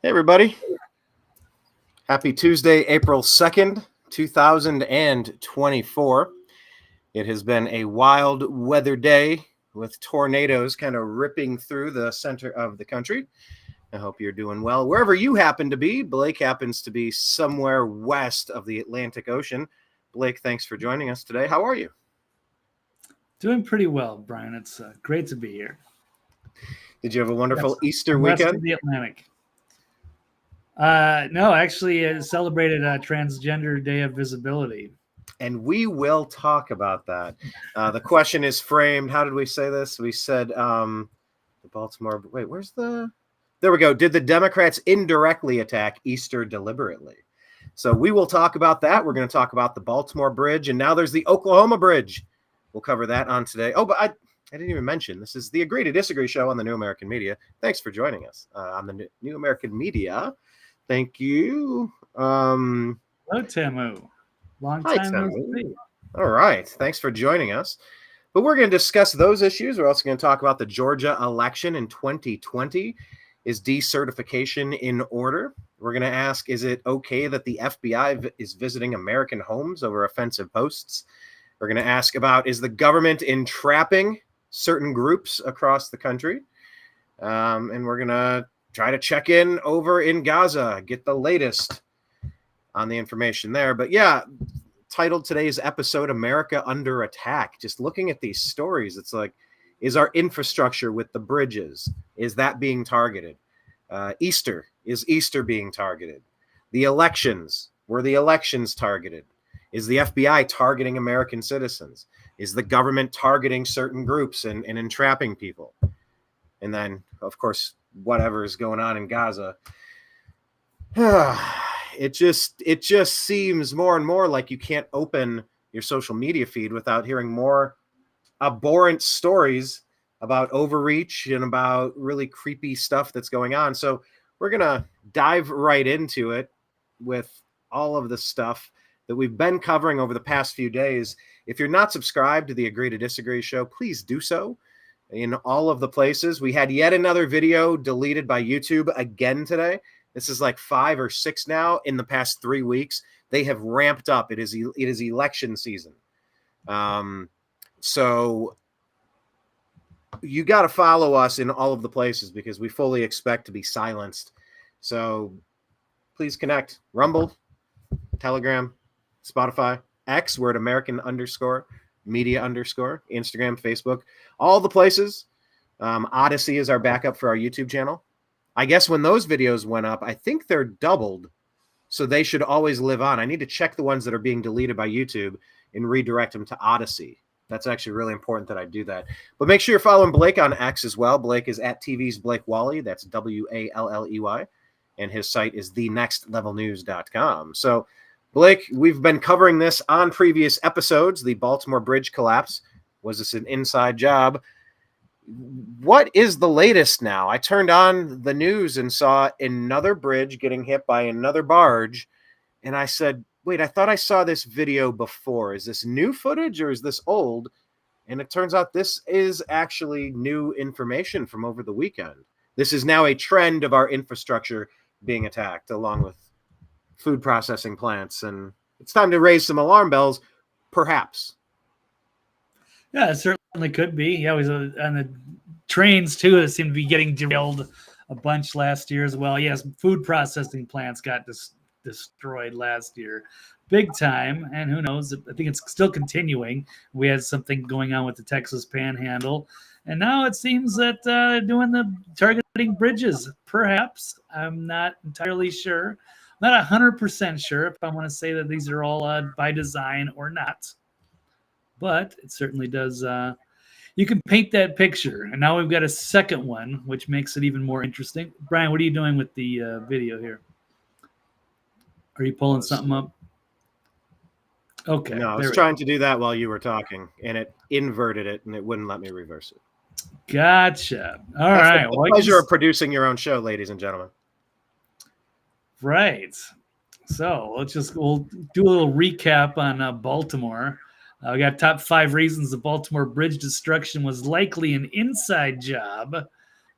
Hey, everybody. Happy Tuesday, April 2nd, 2024. It has been a wild weather day with tornadoes kind of ripping through the center of the country. I hope you're doing well. Wherever you happen to be, Blake happens to be somewhere west of the Atlantic Ocean. Blake, thanks for joining us today. How are you? Doing pretty well, Brian. It's great to be here. Did you have a wonderful Easter west weekend? Of the Atlantic. No, actually, it celebrated Transgender Day of Visibility. And we will talk about that. The question is framed. How did we say this? We said the Baltimore. Wait, where's the? There we go. Did the Democrats indirectly attack Easter deliberately? So we will talk about that. We're going to talk about the Baltimore Bridge, and now there's the Oklahoma Bridge. We'll cover that on today. Oh, but I didn't even mention this is the Agree to Disagree show on the New American Media. Thanks for joining us on the New American Media. Thank you. Hello, Tamu. Long time no see. All right. Thanks for joining us. But we're going to discuss those issues. We're also going to talk about the Georgia election in 2020. Is decertification in order? We're going to ask, is it okay that the FBI is visiting American homes over offensive posts? We're going to ask about, is the government entrapping certain groups across the country? And we're going to try to check in over in Gaza, get the latest on the information there. But yeah, titled today's episode, America Under Attack. Just looking at these stories, it's like, is our infrastructure with the bridges, is that being targeted? Is Easter being targeted? The elections, were the elections targeted? Is the FBI targeting American citizens? Is the government targeting certain groups and entrapping people? And then, of course, whatever is going on in Gaza. It just seems more and more like you can't open your social media feed without hearing more abhorrent stories about overreach and about really creepy stuff that's going on. So we're going to dive right into it with all of the stuff that we've been covering over the past few days. If you're not subscribed to the Agree to Disagree show, please do so in all of the places. We had yet another video deleted by YouTube again today. This is like 5 or 6 now in the past 3 weeks. They have ramped up. It is election season. So you got to follow us in all of the places because we fully expect to be silenced. So please connect. Rumble, Telegram, Spotify, X, we're at American_media_, Instagram, Facebook, all the places. Odyssey is our backup for our YouTube channel. I guess when those videos went up, I think they're doubled. So they should always live on. I need to check the ones that are being deleted by YouTube and redirect them to Odyssey. That's actually really important that I do that. But make sure you're following Blake on X as well. Blake is at TV's Blake Walley. That's Walley. And his site is thenextlevelnews.com. So, Blake, we've been covering this on previous episodes. The Baltimore Bridge collapse. Was this an inside job? What is the latest now? I turned on the news and saw another bridge getting hit by another barge. And I said, wait, I thought I saw this video before. Is this new footage or is this old? And it turns out this is actually new information from over the weekend. This is now a trend of our infrastructure being attacked along with food processing plants. And it's time to raise some alarm bells, perhaps. Yeah, it certainly could be. Yeah, it was on the trains, too, that seemed to be getting derailed a bunch last year as well. Yes, food processing plants got destroyed last year big time, and who knows, I think it's still continuing. We had something going on with the Texas Panhandle, and now it seems that doing the targeting bridges, perhaps. I'm not entirely sure, not 100% sure if I want to say that these are all by design or not, but it certainly does. You can paint that picture, and now we've got a second one, which makes it even more interesting. Brian, what are you doing with the video here? Are you pulling something up? Okay. No, I was trying to do that while you were talking, and it inverted it, and it wouldn't let me reverse it. Gotcha. All right. The pleasure of producing your own show, ladies and gentlemen. Right. So we'll do a little recap on Baltimore. We got top 5 reasons the Baltimore Bridge destruction was likely an inside job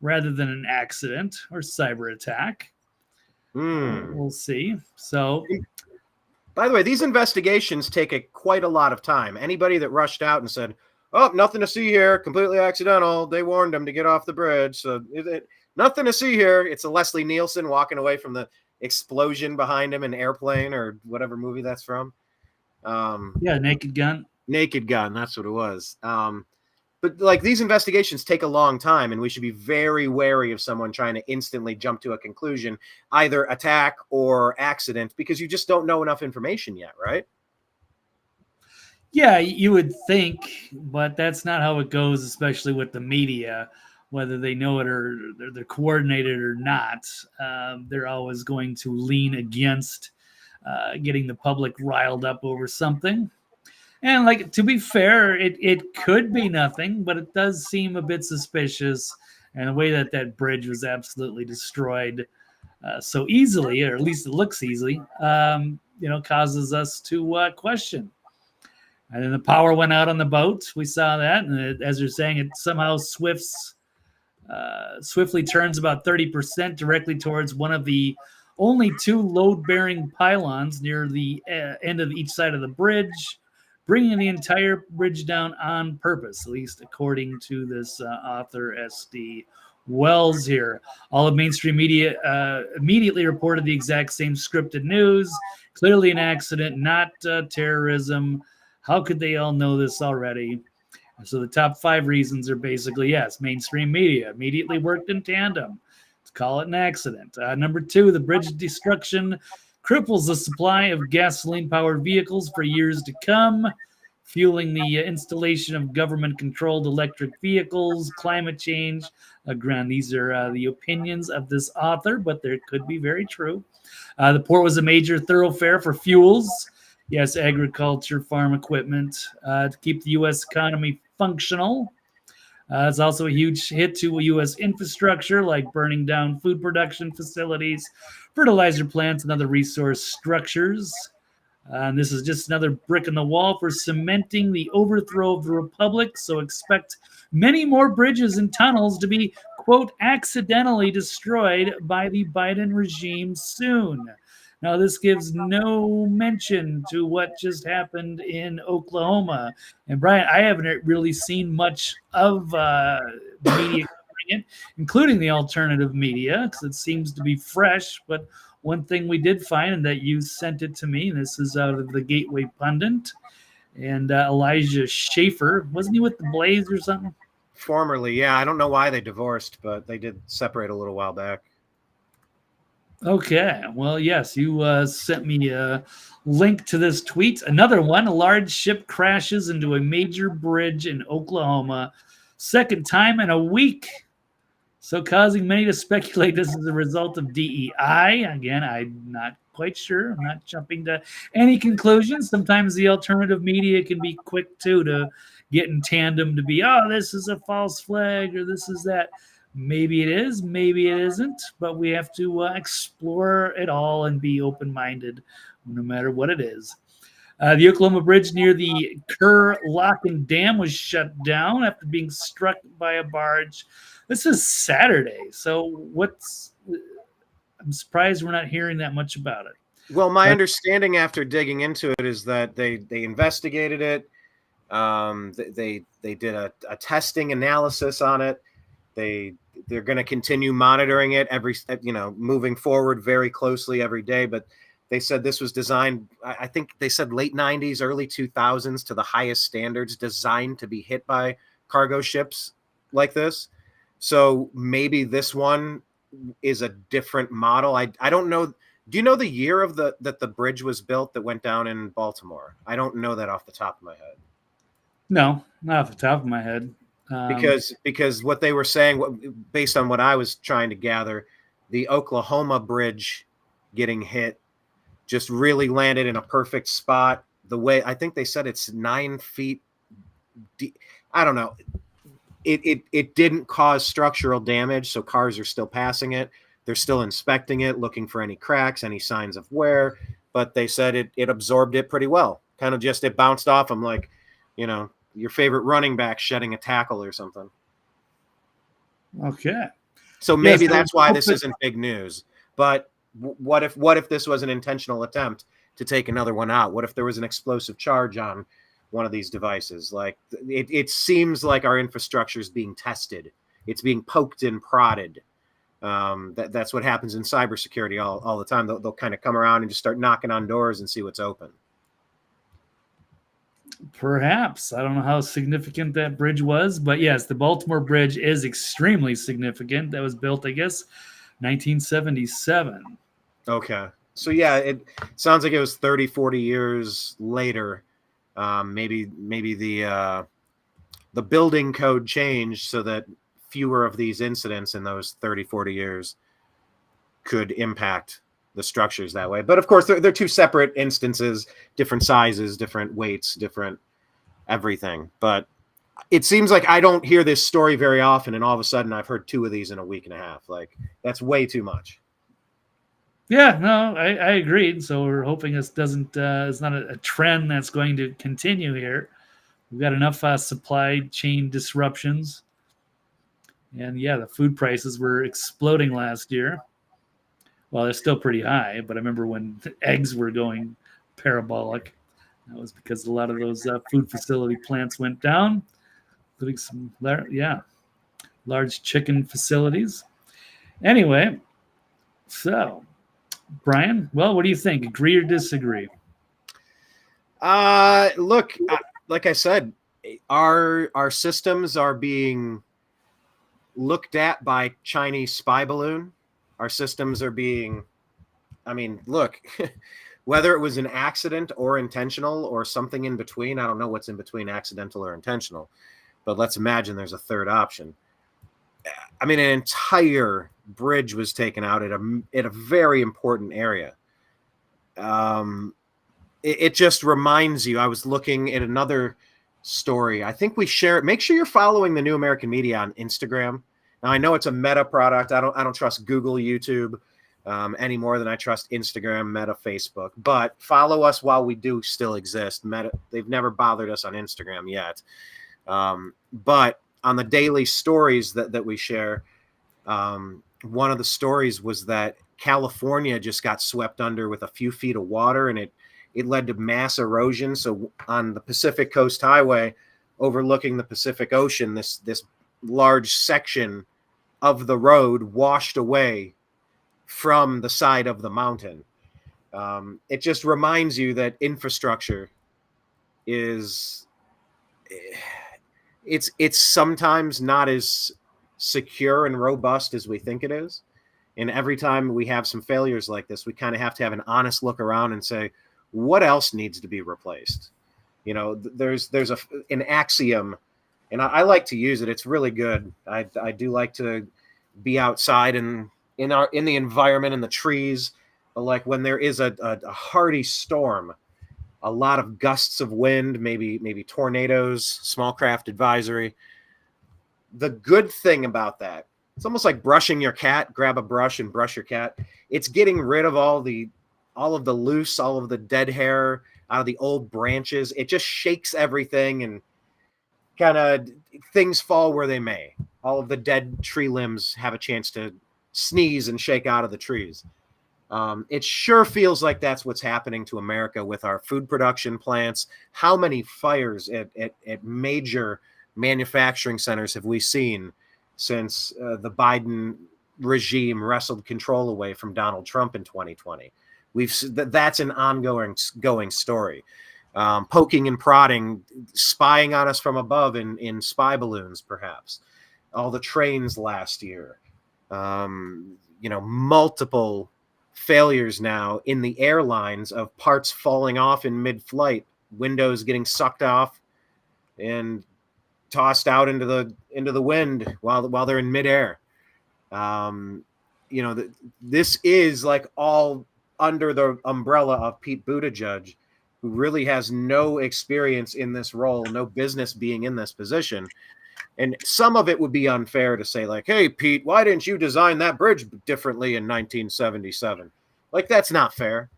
rather than an accident or cyber attack. We'll see. So, by the way, these investigations take quite a lot of time. Anybody that rushed out and said, "Oh, nothing to see here, completely accidental," they warned them to get off the bridge. So nothing to see here. It's a Leslie Nielsen walking away from the explosion behind him in Airplane or whatever movie that's from. yeah, Naked Gun. Naked Gun, that's what it was. But like these investigations take a long time, and we should be very wary of someone trying to instantly jump to a conclusion, either attack or accident, because you just don't know enough information yet, right? Yeah, you would think, but that's not how it goes, especially with the media. Whether they know it or they're coordinated or not, they're always going to lean against getting the public riled up over something. And like to be fair, it could be nothing, but it does seem a bit suspicious. And the way that that bridge was absolutely destroyed so easily, or at least it looks easily, causes us to question. And then the power went out on the boat. We saw that, and as you're saying, it somehow swiftly turns about 30% directly towards one of the only two load-bearing pylons near the end of each side of the bridge, bringing the entire bridge down on purpose, at least according to this author, S.D. Wells here. All of mainstream media immediately reported the exact same scripted news. Clearly an accident, not terrorism. How could they all know this already? So the top 5 reasons are basically, yes, mainstream media immediately worked in tandem. Let's call it an accident. Number 2, the bridge destruction cripples the supply of gasoline-powered vehicles for years to come, fueling the installation of government-controlled electric vehicles, climate change. Again, these are the opinions of this author, but they could be very true. The port was a major thoroughfare for fuels. Yes, agriculture, farm equipment to keep the U.S. economy functional. It's also a huge hit to U.S. infrastructure, like burning down food production facilities, fertilizer plants, and other resource structures. And this is just another brick in the wall for cementing the overthrow of the republic. So expect many more bridges and tunnels to be, quote, accidentally destroyed by the Biden regime soon. Now, this gives no mention to what just happened in Oklahoma. And Brian, I haven't really seen much of media covering it, including the alternative media, because it seems to be fresh. But one thing we did find, and that you sent it to me, and this is out of the Gateway Pundit, and Elijah Schaefer, wasn't he with the Blaze or something? Formerly, yeah. I don't know why they divorced, but they did separate a little while back. Okay. Well, yes, you sent me a link to this tweet. Another one, a large ship crashes into a major bridge in Oklahoma. Second time in a week. So causing many to speculate this is a result of DEI. Again, I'm not quite sure. I'm not jumping to any conclusions. Sometimes the alternative media can be quick, too, to get in tandem to be, oh, this is a false flag or this is that. Maybe it is, maybe it isn't, but we have to explore it all and be open-minded no matter what it is. The Oklahoma Bridge near the Kerr Lock and Dam was shut down after being struck by a barge. This is Saturday, so I'm surprised we're not hearing that much about it. Well, my understanding after digging into it is that they investigated it. They did a testing analysis on it. They're going to continue monitoring it moving forward very closely every day. But they said this was designed, I think they said late 90s, early 2000s to the highest standards, designed to be hit by cargo ships like this. So maybe this one is a different model. I don't know. Do you know the year that the bridge was built that went down in Baltimore? I don't know that off the top of my head. No, not off the top of my head. Because what they were saying, based on what I was trying to gather, the Oklahoma bridge getting hit just really landed in a perfect spot. The way I think they said it's 9 feet deep. I don't know. It didn't cause structural damage, so cars are still passing it. They're still inspecting it, looking for any cracks, any signs of wear. But they said it absorbed it pretty well. Kind of just it bounced off them like, your favorite running back shedding a tackle or something. Okay. So maybe that's why this isn't big news. But what if this was an intentional attempt to take another one out? What if there was an explosive charge on one of these devices? Like it seems like our infrastructure is being tested. It's being poked and prodded. That's what happens in cybersecurity all the time. They'll kind of come around and just start knocking on doors and see what's open. Perhaps. I don't know how significant that bridge was, but yes, the Baltimore Bridge is extremely significant. That was built, I guess, 1977. Okay. So yeah, it sounds like it was 30, 40 years later. Maybe the building code changed so that fewer of these incidents in those 30, 40 years could impact the structures that way. But of course, they're two separate instances, different sizes, different weights, different everything. But it seems like I don't hear this story very often, and all of a sudden I've heard two of these in a week and a half. Like, that's way too much. Yeah, no, I agreed. So we're hoping this doesn't, it's not a trend that's going to continue here. We've got enough supply chain disruptions. And yeah, the food prices were exploding last year. Well, they're still pretty high, but I remember when the eggs were going parabolic. That was because a lot of those food facility plants went down, including some, large chicken facilities. Anyway, so Brian, well, what do you think? Agree or disagree? Look, like I said, our systems are being looked at by Chinese spy balloon. Our systems are being, look, whether it was an accident or intentional or something in between, I don't know what's in between accidental or intentional, but let's imagine there's a third option. An entire bridge was taken out at a very important area. It just reminds you, I was looking at another story. I think we share it. Make sure you're following the New American Media on Instagram. Now, I know it's a Meta product. I don't trust Google, YouTube any more than I trust Instagram, Meta, Facebook. But follow us while we do still exist. Meta, they've never bothered us on Instagram yet. But on the daily stories that we share, one of the stories was that California just got swept under with a few feet of water, and it led to mass erosion. So on the Pacific Coast Highway, overlooking the Pacific Ocean, this large section of the road washed away from the side of the mountain. It just reminds you that infrastructure is, it's sometimes not as secure and robust as we think it is. And every time we have some failures like this, we kind of have to have an honest look around and say, what else needs to be replaced? There's an axiom, and I like to use it. It's really good. I do like to be outside and in the environment, in the trees. But like when there is a hearty storm, a lot of gusts of wind, maybe tornadoes, small craft advisory. The good thing about that, it's almost like brushing your cat. Grab a brush and brush your cat. It's getting rid of all of the dead hair out of the old branches. It just shakes everything and kind of things fall where they may. All of the dead tree limbs have a chance to sneeze and shake out of the trees. It sure feels like that's what's happening to America with our food production plants. How many fires at major manufacturing centers have we seen since the Biden regime wrestled control away from Donald Trump in 2020? That's an ongoing story. Poking and prodding, spying on us from above in spy balloons, perhaps. All the trains last year. Multiple failures now in the airlines of parts falling off in mid-flight, windows getting sucked off and tossed out into the wind while they're in midair. This is like all under the umbrella of Pete Buttigieg, who really has no experience in this role, no business being in this position. And some of it would be unfair to say, like, hey, Pete, why didn't you design that bridge differently in 1977? Like, that's not fair.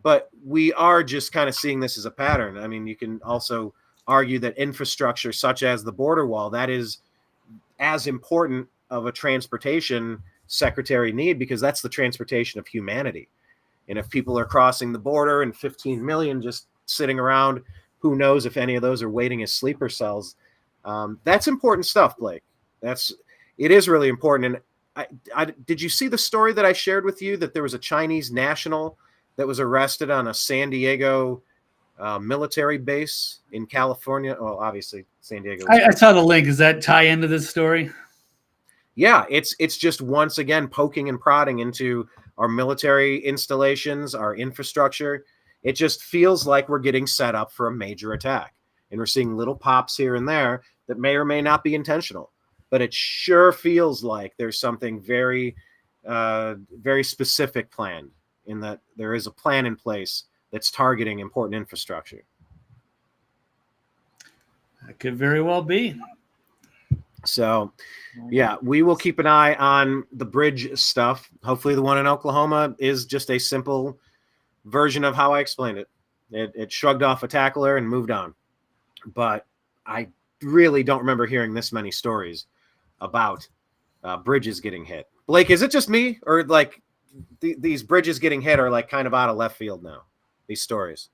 But we are just kind of seeing this as a pattern. You can also argue that infrastructure such as the border wall, that is as important of a transportation secretary need, because that's the transportation of humanity. And if people are crossing the border and 15 million just sitting around, who knows if any of those are waiting as sleeper cells. That's important stuff, Blake. It is really important. And did you see the story that I shared with you that there was a Chinese national that was arrested on a San Diego military base in California? Well, obviously San Diego. I saw the link. Does that tie into this story? Yeah, it's just once again poking and prodding into our military installations, our infrastructure. It just feels like we're getting set up for a major attack. And we're seeing little pops here and there that may or may not be intentional. But it sure feels like there's something very, very specific planned, in that there is a plan in place that's targeting important infrastructure. That could very well be. So, yeah, we will keep an eye on the bridge stuff. Hopefully the one in Oklahoma is just a simple version of how I explained it. It shrugged off a tackler and moved on. But I really don't remember hearing this many stories about bridges getting hit. Blake, is it just me, or like these bridges getting hit are like kind of out of left field now, these stories?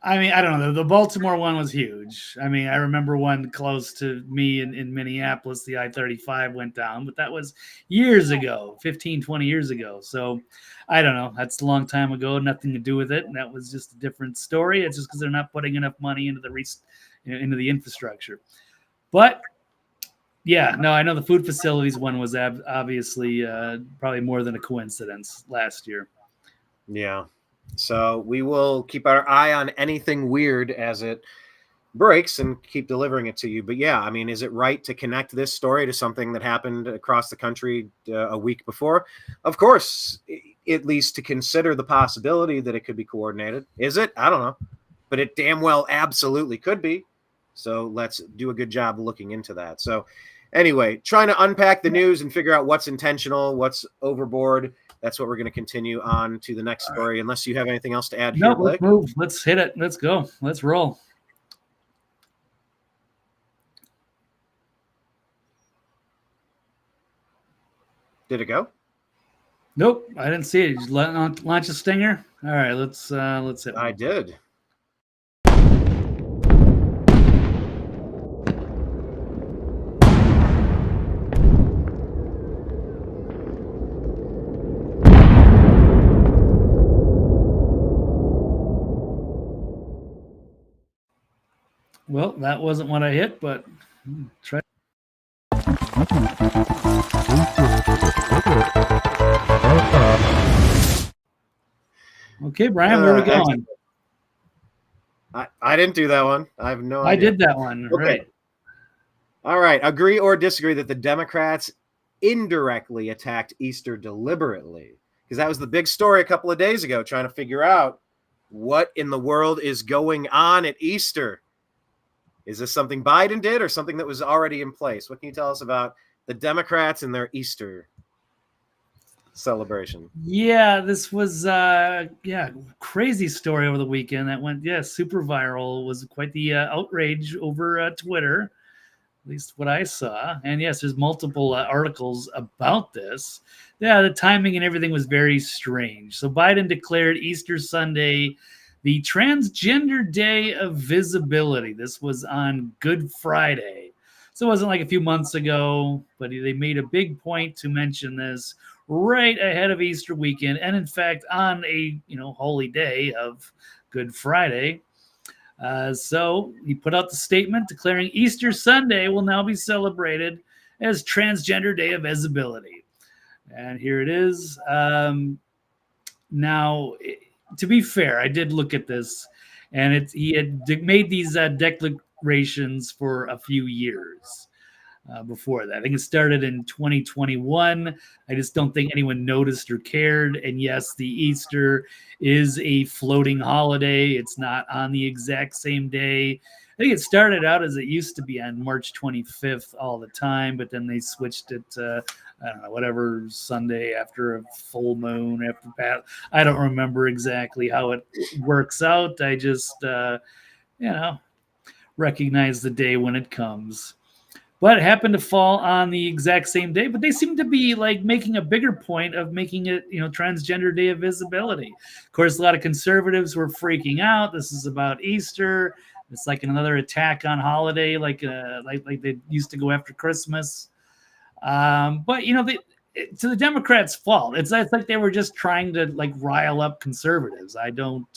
I mean, I don't know. The Baltimore one was huge. I mean, I remember one close to me in Minneapolis, the I-35 went down, but that was years ago, 15, 20 years ago. So I don't know. That's a long time ago, nothing to do with it. And that was just a different story. It's just because they're not putting enough money into the infrastructure. But yeah, no, I know the food facilities one was obviously probably more than a coincidence last year. Yeah. So we will keep our eye on anything weird as it breaks and keep delivering it to you. But yeah, I mean, is it right to connect this story to something that happened across the country a week before? Of course, at least to consider the possibility that it could be coordinated. Is it? I don't know. But it damn well absolutely could be. So let's do a good job looking into that. So anyway, trying to unpack the news and figure out what's intentional, what's overboard. That's what we're going to continue on to the next story, unless you have anything else to add here, Blake. Let's move. Let's hit it. Let's go. Let's roll. Did it go? Nope, I didn't see it. Did you launch a stinger? All right, let's hit. I did. Well, that wasn't what I hit, but try. Okay, Brian, where are we going? I didn't do that one. I have no idea. I did that one. Okay. Right. All right. Agree or disagree that the Democrats indirectly attacked Easter deliberately? Because that was the big story a couple of days ago, trying to figure out what in the world is going on at Easter. Is this something Biden did or something that was already in place? What can you tell us about the Democrats and their Easter celebration? Yeah, this was crazy story over the weekend that went super viral. It was quite the outrage over Twitter, at least what I saw. And yes, there's multiple articles about this. Yeah, the timing and everything was very strange. So Biden declared Easter Sunday the Transgender Day of Visibility. This was on Good Friday. So it wasn't like a few months ago, but they made a big point to mention this right ahead of Easter weekend. And in fact, on a holy day of Good Friday. So he put out the statement declaring Easter Sunday will now be celebrated as Transgender Day of Visibility. And here it is. Now, to be fair, I did look at this, and he had made these declarations for a few years before that. I think it started in 2021. I just don't think anyone noticed or cared. And yes, the Easter is a floating holiday. It's not on the exact same day. I think it started out as it used to be on March 25th all the time, but then they switched it to, I don't know, whatever Sunday after a full moon, after that. I don't remember exactly how it works out. I just, recognize the day when it comes. but it happened to fall on the exact same day. But they seem to be like making a bigger point of making it, Transgender Day of Visibility. Of course, a lot of conservatives were freaking out. This is about Easter. It's like another attack on holiday, like they used to go after Christmas. But to the Democrats' fault. It's like they were just trying to like rile up conservatives. I don't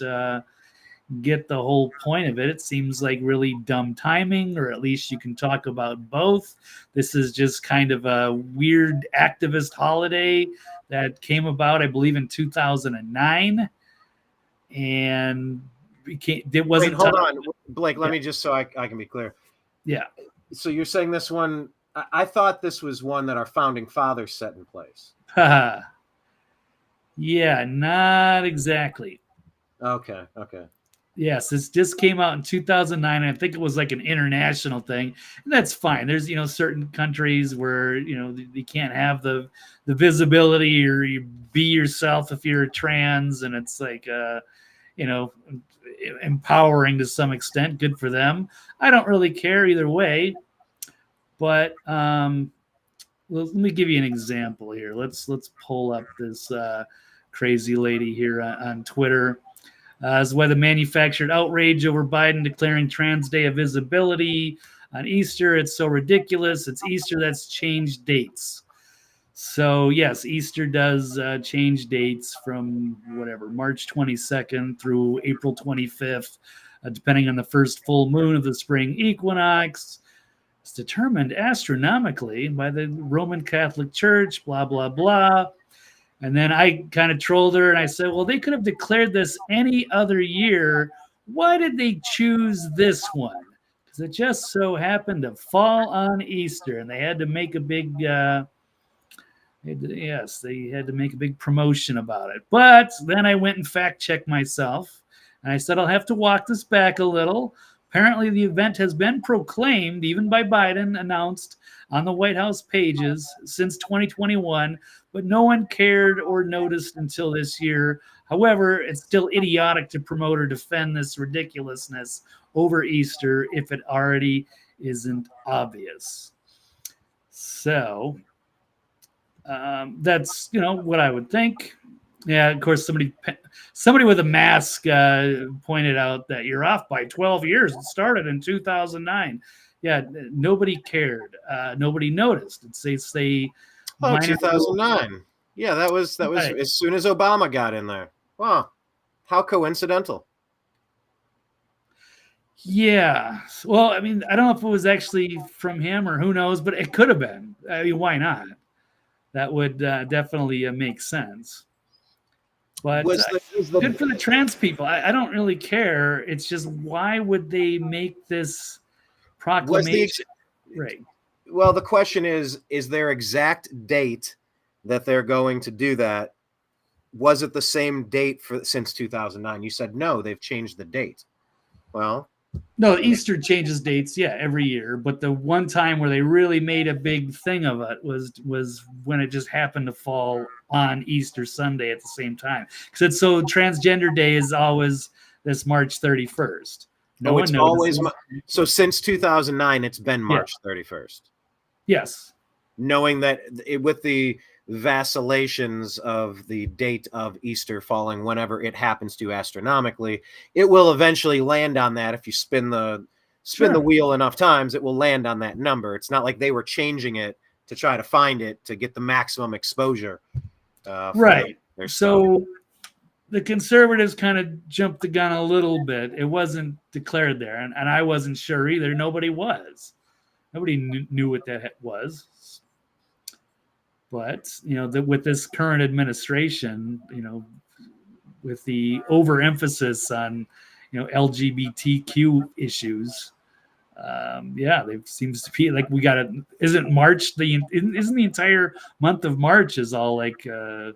get the whole point of it. It seems like really dumb timing, or at least you can talk about both. This is just kind of a weird activist holiday that came about, I believe, in 2009, and it wasn't. Wait, hold on, Blake. Let me just so I can be clear. Yeah. So you're saying this one? I thought this was one that our founding fathers set in place. Yeah, not exactly. Okay. Yes, this just came out in 2009. And I think it was like an international thing, and that's fine. There's certain countries where you can't have the visibility, or you be yourself if you're trans, and it's like empowering to some extent. Good for them. I don't really care either way. But let me give you an example here. Let's pull up this crazy lady here on Twitter. As why the manufactured outrage over Biden declaring Trans Day of Visibility on Easter. It's so ridiculous. It's Easter that's changed dates. So yes, Easter does change dates from March 22nd through April 25th, depending on the first full moon of the spring equinox. It's determined astronomically by the Roman Catholic Church, blah, blah, blah. And then I kind of trolled her and I said, well, they could have declared this any other year. Why did they choose this one? Because it just so happened to fall on Easter, and they had to make a big, they had to make a big promotion about it. But then I went and fact checked myself, and I said, I'll have to walk this back a little. Apparently, the event has been proclaimed, even by Biden, announced on the White House pages since 2021, but no one cared or noticed until this year. However, it's still idiotic to promote or defend this ridiculousness over Easter if it already isn't obvious. So that's what I would think. Yeah, of course, somebody with a mask pointed out that you're off by 12 years. It started in 2009. Yeah, nobody cared. Nobody noticed. It's 2009. Yeah, that was right. As soon as Obama got in there. Wow, how coincidental. Yeah. Well, I mean, I don't know if it was actually from him or who knows, but it could have been. I mean, why not? That would definitely make sense. But good for the trans people. I don't really care. It's just, why would they make this proclamation? Right. Well, the question is their exact date that they're going to do that, was it the same date since 2009? You said no, they've changed the date. Well, no, Easter changes dates, every year. But the one time where they really made a big thing of it was when it just happened to fall on Easter Sunday at the same time. Because Transgender Day is always this March 31st. No, it's always so since 2009, it's been March 31st. Yes. Knowing that with the vacillations of the date of Easter falling whenever it happens to astronomically, it will eventually land on that. If you spin the wheel enough times, it will land on that number. It's not like they were changing it to try to find it to get the maximum exposure. Right. So the conservatives kind of jumped the gun a little bit. It wasn't declared there, and I wasn't sure either. Nobody knew what that was. But with this current administration, with the overemphasis on LGBTQ issues, there seems to be like isn't March isn't the entire month of March is all like like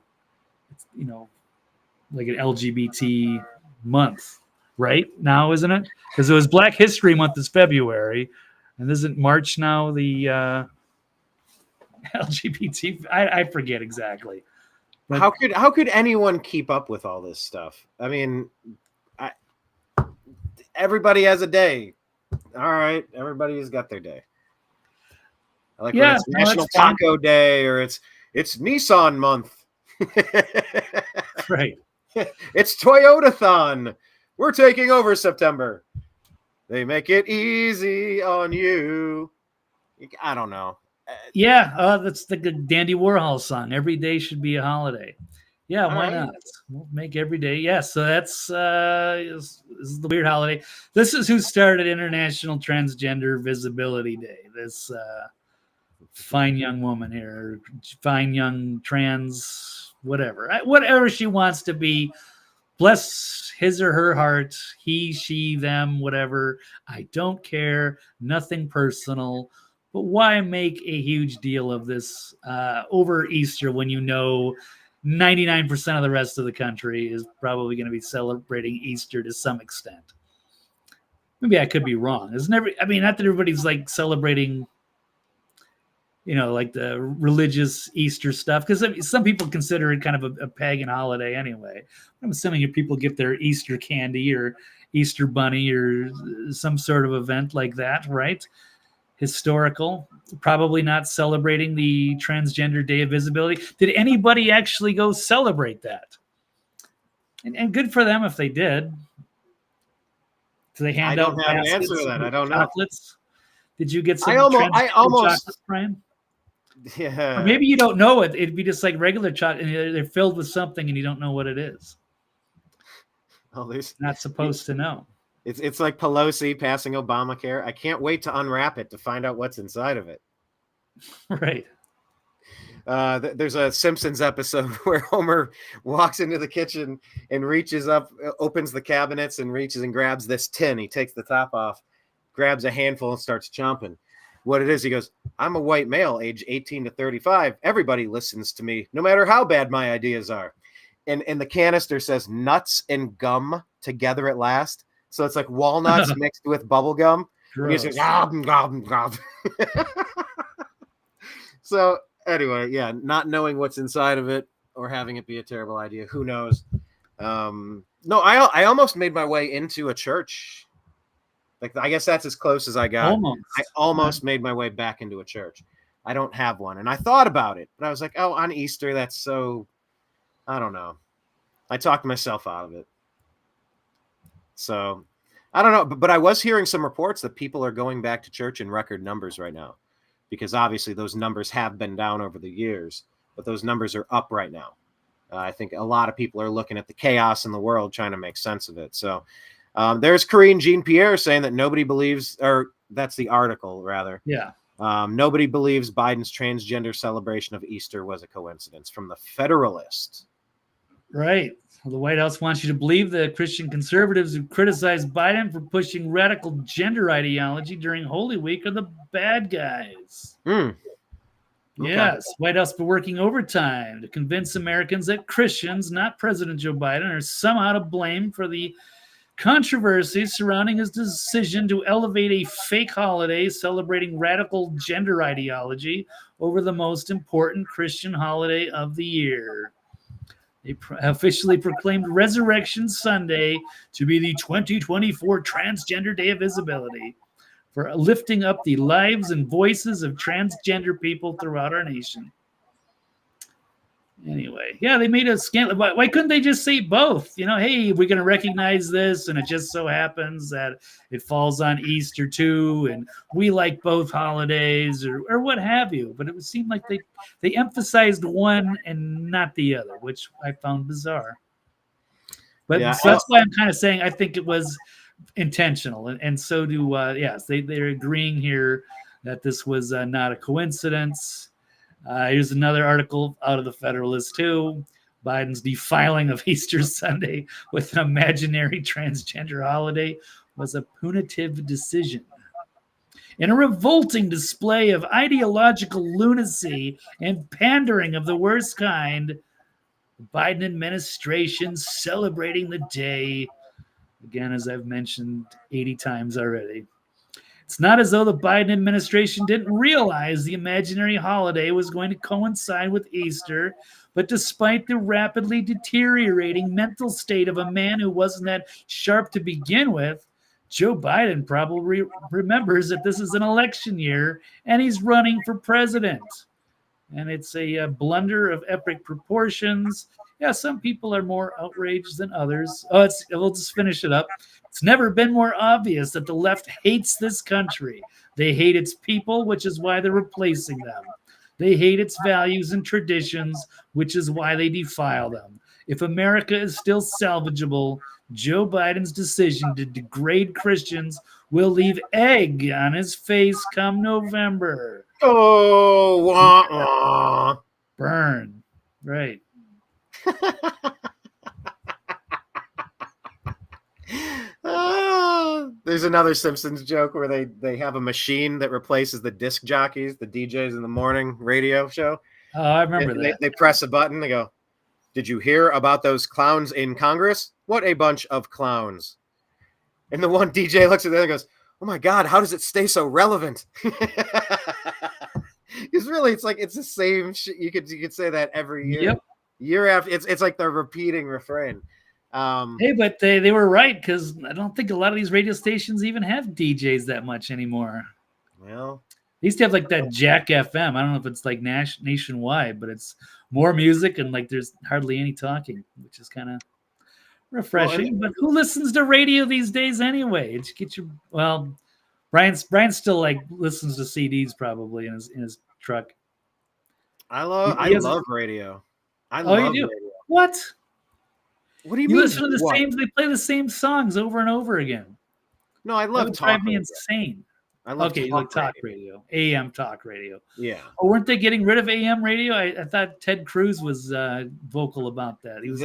an LGBT month right now, isn't it? Because it was Black History Month is February, and isn't March now the LGBT? I forget exactly. But how could anyone keep up with all this stuff? I mean, everybody has a day. All right, everybody's got their day. Like when Yeah, it's no, National that's fine. Taco Day or it's Nissan month. Right. It's Toyotathon. We're taking over September. They make it easy on you. I don't know. Yeah, that's the good Dandy Warhol song. Every day should be a holiday. Yeah, All why right. not? We'll make every day. Yeah, so that's this is the weird holiday. This is who started International Transgender Visibility Day. This fine young woman here, fine young trans, whatever she wants to be. Bless his or her heart, he, she, them, whatever. I don't care. Nothing personal. But why make a huge deal of this over Easter when you know 99% of the rest of the country is probably going to be celebrating Easter to some extent? Maybe I could be wrong. I mean, not that everybody's like celebrating, like the religious Easter stuff, because some people consider it kind of a pagan holiday anyway. I'm assuming if people get their Easter candy or Easter bunny or some sort of event like that, right? Historical, probably not celebrating the Transgender Day of Visibility. Did anybody actually go celebrate that? And good for them if they did. Do they hand I out don't have an answer baskets to that. I with don't know. chocolates? Did you get some I transgender almost, chocolates, Brian? yeah. Or maybe you don't know it. It'd be just like regular chocolate, and they're filled with something, and you don't know what it is. Oh, there's Not supposed to know. It's like Pelosi passing Obamacare. I can't wait to unwrap it to find out what's inside of it. Right. There's a Simpsons episode where Homer walks into the kitchen and reaches up, opens the cabinets and reaches and grabs this tin. He takes the top off, grabs a handful and starts chomping. What it is, he goes, I'm a white male, age 18 to 35. Everybody listens to me, no matter how bad my ideas are. And the canister says nuts and gum together at last. So it's like walnuts mixed with bubble gum. And he says, gob, gob, gob. So anyway, yeah, not knowing what's inside of it or having it be a terrible idea. Who knows? No, I almost made my way into a church. Like, I guess that's as close as I got. I almost made my way back into a church. I don't have one. And I thought about it, but I was like, oh, on Easter, that's so, I don't know. I talked myself out of it. So I don't know. But I was hearing some reports that people are going back to church in record numbers right now, because obviously those numbers have been down over the years, but those numbers are up right now. I think a lot of people are looking at the chaos in the world, trying to make sense of it. So there's Corinne Jean-Pierre saying that nobody believes, or that's the article rather. Yeah. Nobody believes Biden's transgender celebration of Easter was a coincidence, from the Federalist. Right. Well, the White House wants you to believe the Christian conservatives who criticize Biden for pushing radical gender ideology during Holy Week are the bad guys. Okay. Yes, White House been working overtime to convince Americans that Christians, not President Joe Biden, are somehow to blame for the controversy surrounding his decision to elevate a fake holiday celebrating radical gender ideology over the most important Christian holiday of the year. They officially proclaimed Resurrection Sunday to be the 2024 Transgender Day of Visibility, for lifting up the lives and voices of transgender people throughout our nation. Anyway, yeah, they made a scandal. Why couldn't they just say both? Hey, we're going to recognize this, and it just so happens that it falls on Easter too, and we like both holidays, or what have you. But it would seem like they emphasized one and not the other, which I found bizarre. But Yeah, so that's why I'm kind of saying I think it was intentional, and so do yes, they're agreeing here that this was not a coincidence. Here's another article out of the Federalist too. Biden's defiling of Easter Sunday with an imaginary transgender holiday was a punitive decision. In a revolting display of ideological lunacy and pandering of the worst kind, the Biden administration celebrating the day, again, as I've mentioned 80 times already. It's not as though the Biden administration didn't realize the imaginary holiday was going to coincide with Easter, but despite the rapidly deteriorating mental state of a man who wasn't that sharp to begin with, Joe Biden probably remembers that this is an election year and he's running for president. And it's a blunder of epic proportions. Yeah, some people are more outraged than others. We'll just finish it up. It's never been more obvious that the left hates this country. They hate its people, which is why they're replacing them. They hate its values and traditions, which is why they defile them. If America is still salvageable, Joe Biden's decision to degrade Christians will leave egg on his face come November. Oh, wah, wah. Burn. Right. There's another Simpsons joke where they have a machine that replaces the disc jockeys, the DJs in the morning radio show. Oh, I remember that. They press a button. They go, "Did you hear about those clowns in Congress? What a bunch of clowns." And the one DJ looks at them and goes, "Oh my God, how does it stay so relevant?" Because really, it's the same shit. You could say that every year. Yep. Year after, it's like the repeating refrain. Hey, but they were right, because I don't think a lot of these radio stations even have DJs that much anymore. Well, they used to have like that Jack FM. I don't know if it's like nationwide, but it's more music and like there's hardly any talking, which is kind of refreshing. But who listens to radio these days anyway? It's get your Brian still like listens to CDs probably in his truck. I love radio. I love you do? Radio. What? What do you You mean? listen to the same? They play the same songs over and over again. No, I love That would talk. drive me radio. insane. I love okay, like talk radio, AM talk radio. Yeah. Oh, weren't they getting rid of AM radio? I thought Ted Cruz was vocal about that. He was.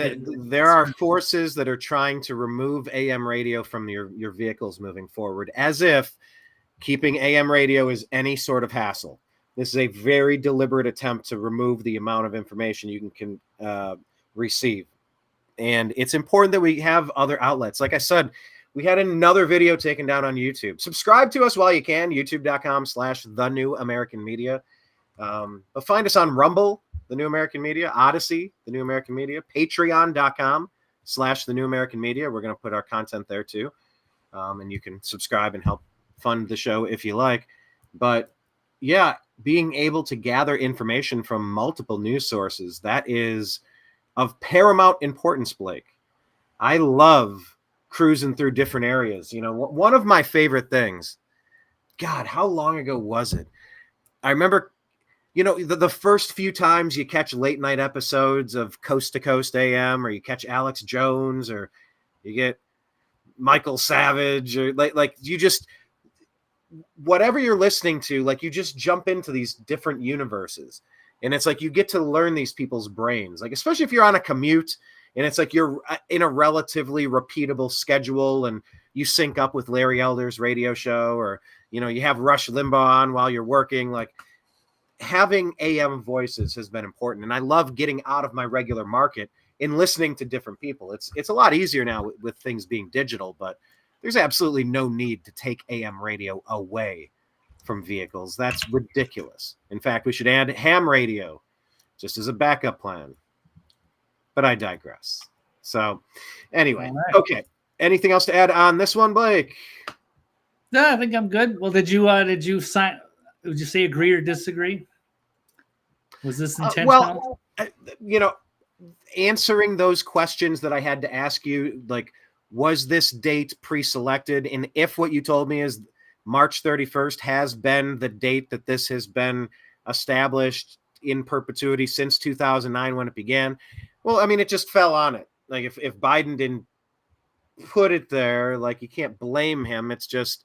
There are forces that are trying to remove AM radio from your vehicles moving forward, as if keeping AM radio is any sort of hassle. This is a very deliberate attempt to remove the amount of information you can receive. And it's important that we have other outlets. Like I said, we had another video taken down on YouTube. Subscribe to us while you can, youtube.com/The New American Media. But find us on Rumble, The New American Media, Odyssey, The New American Media, patreon.com/The New American Media. We're going to put our content there too. And you can subscribe and help fund the show if you like. But yeah, being able to gather information from multiple news sources, that is of paramount importance, Blake. I love cruising through different areas. You know, one of my favorite things, God, how long ago was it? I remember, you know, the first few times you catch late night episodes of Coast to Coast AM, or you catch Alex Jones, or you get Michael Savage, or like you just, whatever you're listening to, like you just jump into these different universes. And it's like you get to learn these people's brains, like especially if you're on a commute and it's like you're in a relatively repeatable schedule and you sync up with Larry Elder's radio show, or, you know, you have Rush Limbaugh on while you're working. Like having AM voices has been important. And I love getting out of my regular market and listening to different people. It's a lot easier now with things being digital, but there's absolutely no need to take AM radio away from vehicles. That's ridiculous. In fact, we should add ham radio just as a backup plan. But I digress. So anyway, Right. Okay. Anything else to add on this one, Blake? No, I think I'm good. Well, did you sign? Would you say agree or disagree? Was this intentional? You know, answering those questions that I had to ask you, like, was this date pre-selected? And if what you told me is March 31st has been the date that this has been established in perpetuity since 2009 when it began, well, I mean, it just fell on it. Like if Biden didn't put it there, like you can't blame him. It's just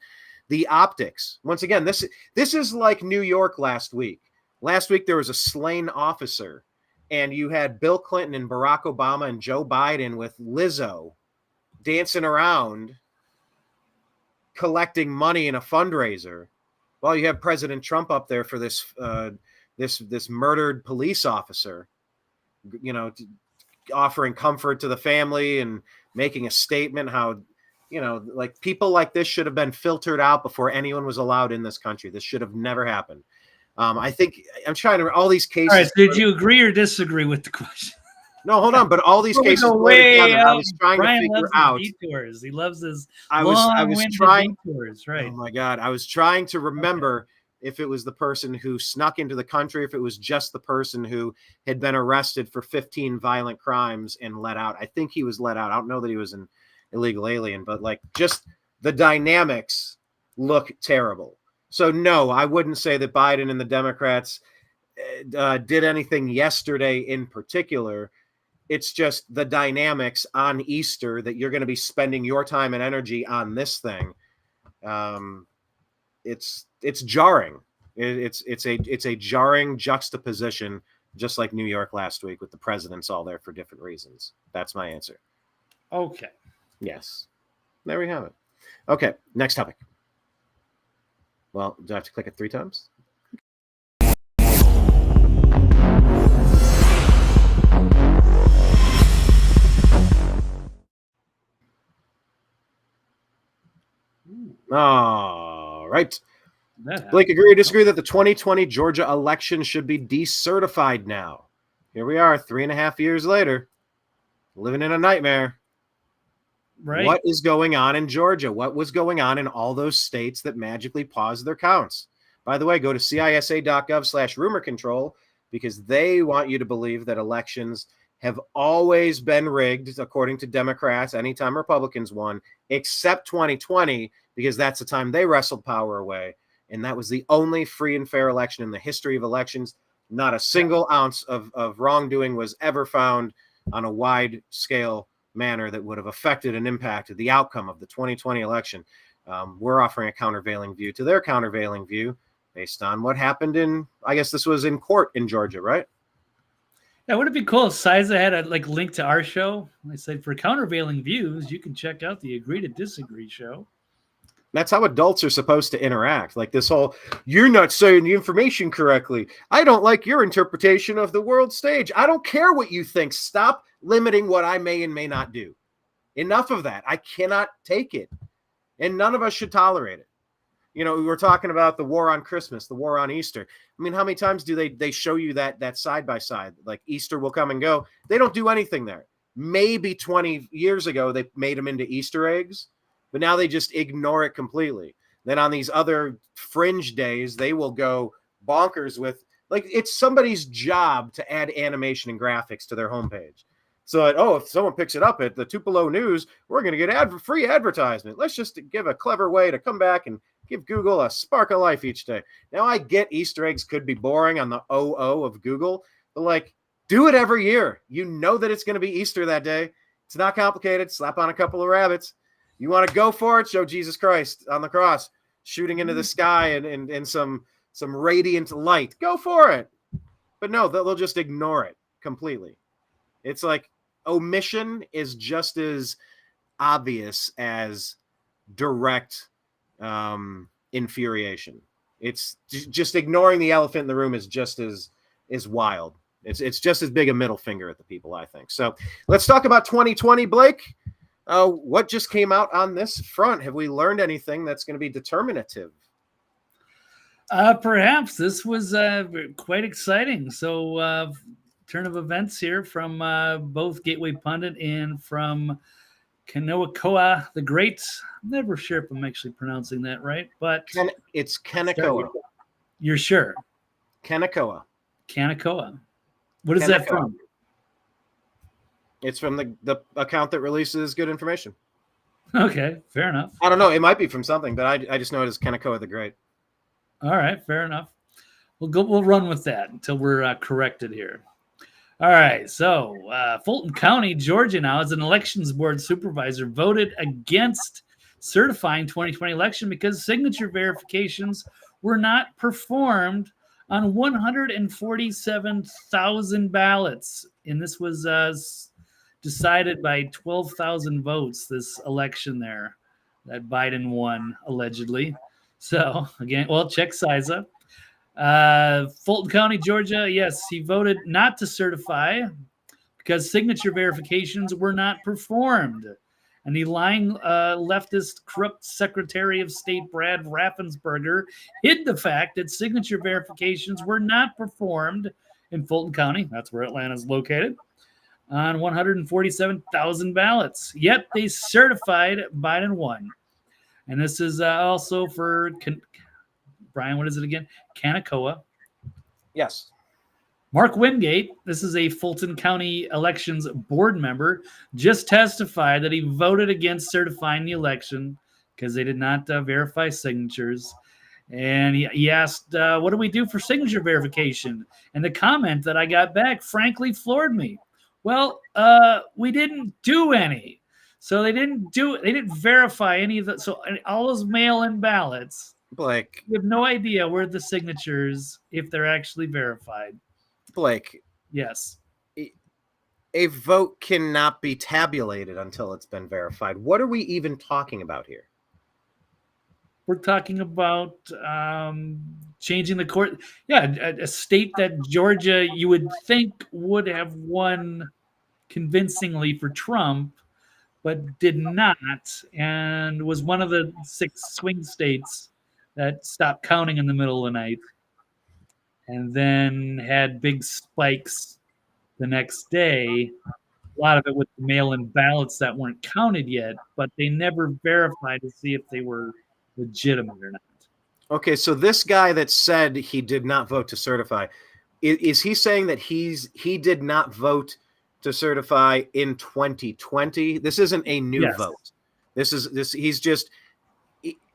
the optics. Once again, this is like New York last week. Last week there was a slain officer, and you had Bill Clinton and Barack Obama and Joe Biden with Lizzo dancing around collecting money in a fundraiser, while you have President Trump up there for this this murdered police officer, you know, offering comfort to the family and making a statement how, you know, like people like this should have been filtered out before anyone was allowed in this country. This should have never happened. I think I'm trying to all these cases. All right, did you agree or disagree with the question? No, hold on. But all these cases go blur way together. I up. was trying Brian to figure loves out. his detours. He loves his I was long-winded trying. detours, Oh right? my God. I was trying to remember if it was the person who snuck into the country, if it was just the person who had been arrested for 15 violent crimes and let out. I think he was let out. I don't know that he was an illegal alien, but like just the dynamics look terrible. So no, I wouldn't say that Biden and the Democrats did anything yesterday in particular. It's just the dynamics on Easter that you're going to be spending your time and energy on this thing. It's jarring. It's a jarring juxtaposition, just like New York last week with the presidents all there for different reasons. That's my answer. Okay. Yes. There we have it. Okay, next topic. Well, do I have to click it 3 times? All right. Blake, agree or disagree that the 2020 Georgia election should be decertified now? Here we are, 3.5 years later, living in a nightmare. Right. What is going on in Georgia? What was going on in all those states that magically paused their counts? By the way, go to cisa.gov/rumor control because they want you to believe that elections have always been rigged, according to Democrats, anytime Republicans won, except 2020, because that's the time they wrestled power away. And that was the only free and fair election in the history of elections. Not a single ounce of wrongdoing was ever found on a wide scale manner that would have affected and impacted the outcome of the 2020 election. We're offering a countervailing view to their countervailing view based on what happened in, I guess this was in court in Georgia, right? Yeah, would it be cool if Siza had a link to our show? I said, for countervailing views, you can check out the Agree to Disagree show. That's how adults are supposed to interact. Like this whole, you're not saying the information correctly. I don't like your interpretation of the world stage. I don't care what you think. Stop limiting what I may and may not do. Enough of that. I cannot take it. And none of us should tolerate it. You know, we were talking about the war on Christmas, the war on Easter. I mean, how many times do they show you that side by side? Like Easter will come and go. They don't do anything there. Maybe 20 years ago, they made them into Easter eggs, but now they just ignore it completely. Then on these other fringe days, they will go bonkers with, like, it's somebody's job to add animation and graphics to their homepage. So, if someone picks it up at the Tupelo News, we're going to get free advertisement. Let's just give a clever way to come back and give Google a spark of life each day. Now, I get Easter eggs could be boring on the OO of Google, but like, do it every year. You know that it's going to be Easter that day. It's not complicated. Slap on a couple of rabbits. You want to go for it? Show Jesus Christ on the cross shooting into the sky and some radiant light. Go for it. But no, they'll just ignore it completely. It's like omission is just as obvious as direct infuriation. It's just ignoring the elephant in the room is just as wild. It's just as big a middle finger at the people, I think. So let's talk about 2020, Blake. What just came out on this front? Have we learned anything that's going to be determinative? Perhaps this was quite exciting. So turn of events here from both Gateway Pundit and from Kanoakoa the Great. I'm never sure if I'm actually pronouncing that right, but it's Kanakoa. You're sure? Kanakoa. What is that from? It's from the account that releases good information. Okay, fair enough. I don't know. It might be from something, but I just know it as Kanakoa the Great. All right, fair enough. We'll run with that until we're corrected here. All right, so Fulton County, Georgia now, as an elections board supervisor, voted against certifying 2020 election because signature verifications were not performed on 147,000 ballots. And this was decided by 12,000 votes, this election there that Biden won, allegedly. So, again, well, check Siza. Fulton County, Georgia, yes, he voted not to certify because signature verifications were not performed. And the lying leftist corrupt Secretary of State Brad Raffensperger hid the fact that signature verifications were not performed in Fulton County. That's where Atlanta is located. on 147,000 ballots. Yet they certified Biden won. And this is also for Brian, what is it again? Kanakawa. Yes. Mark Wingate, this is a Fulton County Elections board member, just testified that he voted against certifying the election because they did not verify signatures. And he asked, what do we do for signature verification? And the comment that I got back frankly floored me. Well, we didn't do any. So they didn't verify any of the, so all those mail-in ballots, Blake, we have no idea where the signatures, if they're actually verified. Blake, Yes. a vote cannot be tabulated until it's been verified. What are we even talking about here? We're talking about changing the court. Yeah, a state that Georgia, you would think would have won convincingly for Trump, but did not, and was one of the 6 swing states that stopped counting in the middle of the night, and then had big spikes the next day. A lot of it with the mail-in ballots that weren't counted yet, but they never verified to see if they were legitimate or not. Okay, so this guy that said he did not vote to certify, is he saying that he did not vote to certify in 2020? This isn't a new vote. He's just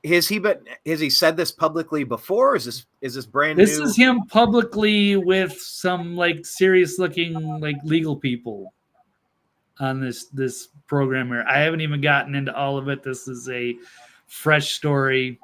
has he said this publicly before? Or is this brand new? This is him publicly with some like serious looking like legal people on this program here. I haven't even gotten into all of it. This is a fresh story.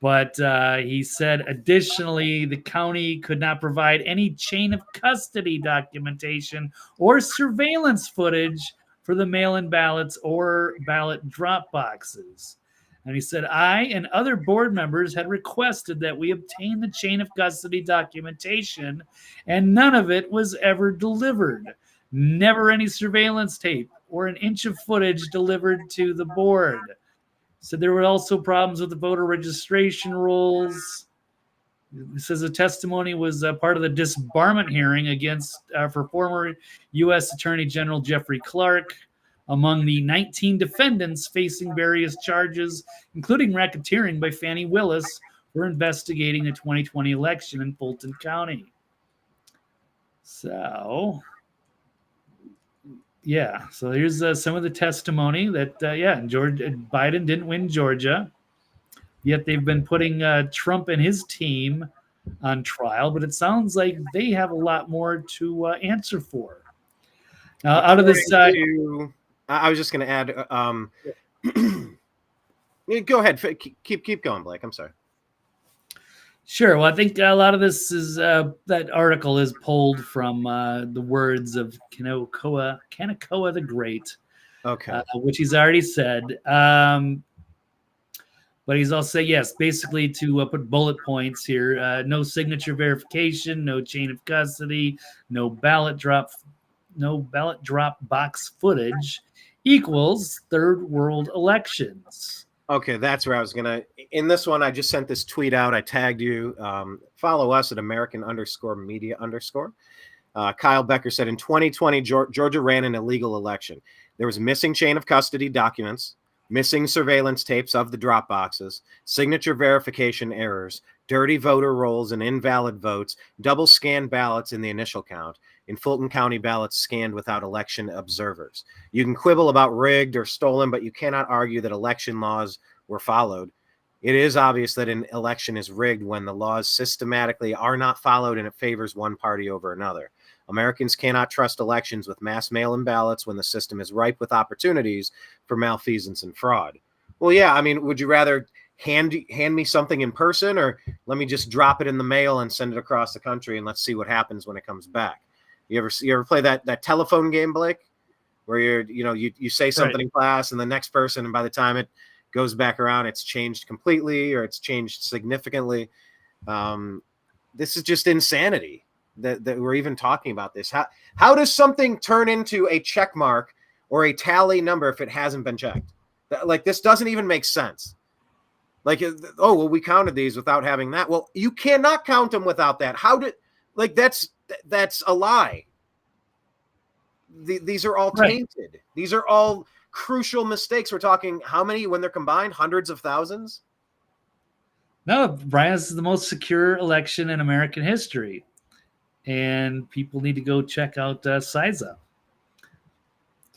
But he said, additionally, the county could not provide any chain of custody documentation or surveillance footage for the mail-in ballots or ballot drop boxes. And he said, I and other board members had requested that we obtain the chain of custody documentation, and none of it was ever delivered. Never any surveillance tape or an inch of footage delivered to the board. So there were also problems with the voter registration rolls. It says the testimony was part of the disbarment hearing against for former U.S. Attorney General Jeffrey Clark. Among the 19 defendants facing various charges, including racketeering by Fannie Willis, for investigating the 2020 election in Fulton County. So, yeah. So here's some of the testimony that, Biden didn't win Georgia, yet they've been putting Trump and his team on trial. But it sounds like they have a lot more to answer for. Now, out of this side, I was just going to add. Go ahead. Keep going, Blake. I'm sorry. Sure. Well, I think a lot of this is that article is pulled from the words of Kanakawa the Great, okay, which he's already said. But he's also yes, basically to put bullet points here: no signature verification, no chain of custody, no ballot drop box footage equals third world elections. Okay, that's where I was gonna. In this one, I just sent this tweet out. I tagged you. Follow us at American_media_. Kyle Becker said in 2020, Georgia ran an illegal election. There was a missing chain of custody documents, missing surveillance tapes of the drop boxes, signature verification errors, dirty voter rolls and invalid votes, double scanned ballots in the initial count. In Fulton County, ballots scanned without election observers. You can quibble about rigged or stolen, but you cannot argue that election laws were followed. It is obvious that an election is rigged when the laws systematically are not followed and it favors one party over another. Americans cannot trust elections with mass mail-in ballots when the system is ripe with opportunities for malfeasance and fraud. Well, yeah, I mean, would you rather hand me something in person, or let me just drop it in the mail and send it across the country and let's see what happens when it comes back? You ever play that telephone game, Blake, where you say something in class and the next person, and by the time it goes back around, it's changed completely or it's changed significantly. This is just insanity that we're even talking about this. How does something turn into a check mark or a tally number if it hasn't been checked? Like, this doesn't even make sense. Like, oh, well, we counted these without having that. Well, you cannot count them without that. That's a lie. these are all Right. tainted. These are all crucial mistakes. We're talking how many when they're combined? Hundreds of thousands? No, Brian, this is the most secure election in American history. And people need to go check out CISA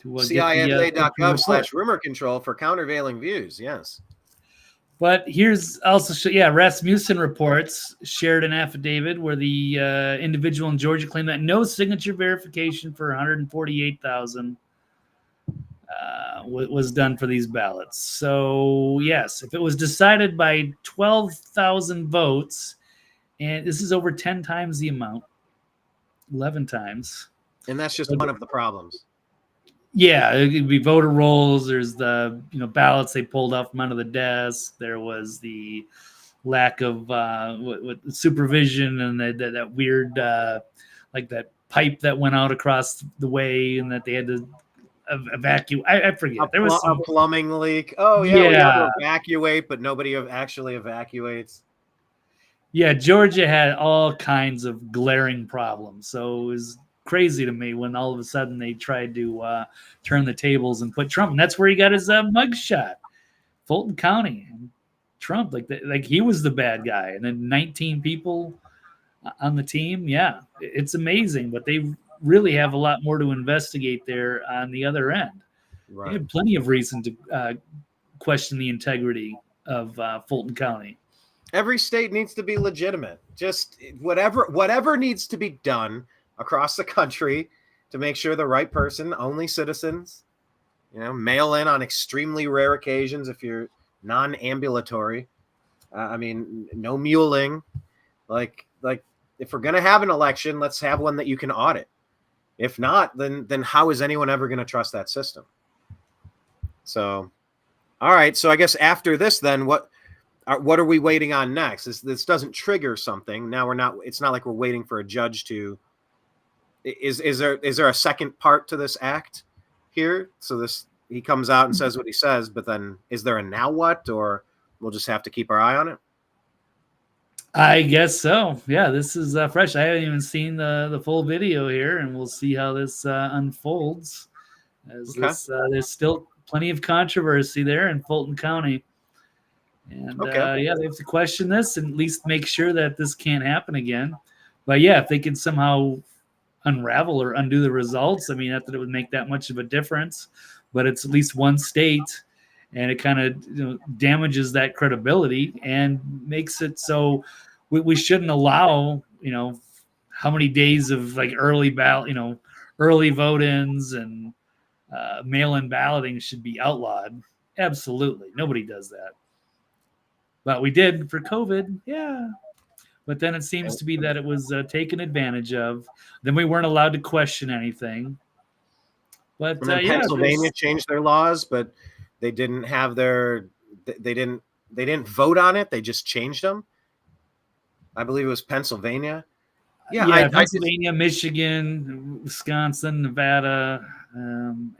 to get the report. CIA.gov/rumor control for countervailing views. Yes. But here's also, Rasmussen reports shared an affidavit where the individual in Georgia claimed that no signature verification for 148,000 was done for these ballots. So, yes, if it was decided by 12,000 votes, and this is over 10 times the amount, 11 times. And that's just one of the problems. Yeah, it could be voter rolls. There's the ballots they pulled off from under the desk. There was the lack of supervision and that weird like that pipe that went out across the way and that they had to evacuate. I forget. There was a plumbing leak. Oh yeah, we had to evacuate, but nobody actually evacuates. Yeah, Georgia had all kinds of glaring problems. So it was crazy to me when all of a sudden they tried to turn the tables and put Trump. And that's where he got his mugshot, Fulton County. Trump, like he was the bad guy, and then 19 people on the team. Yeah, it's amazing, but they really have a lot more to investigate there on the other end. Right. They had plenty of reason to question the integrity of Fulton County. Every state needs to be legitimate. Just whatever needs to be done across the country to make sure the right person, only citizens, mail in on extremely rare occasions if you're non-ambulatory. No muling. Like if we're gonna have an election, let's have one that you can audit. If not, then how is anyone ever going to trust that system? So, all right. So I guess after this, then what are we waiting on next? This doesn't trigger something. Now we're not. It's not like we're waiting for a judge to. Is there a second part to this act here? So he comes out and says what he says, but then is there a now what, or we'll just have to keep our eye on it? I guess so. Yeah, this is fresh. I haven't even seen the full video here, and we'll see how this unfolds. There's still plenty of controversy there in Fulton County. And they have to question this and at least make sure that this can't happen again. But yeah, if they can somehow unravel or undo the results, not that it would make that much of a difference, but it's at least one state, and it kind of damages that credibility and makes it so we shouldn't allow how many days of like early ballot, early vote-ins and mail-in balloting should be outlawed. Absolutely, nobody does that. But we did for COVID, yeah. But then it seems to be that it was taken advantage of. Then we weren't allowed to question anything. But Pennsylvania changed their laws, but they didn't have they didn't vote on it. They just changed them. I believe it was Pennsylvania. Yeah, Pennsylvania, Michigan, Wisconsin, Nevada,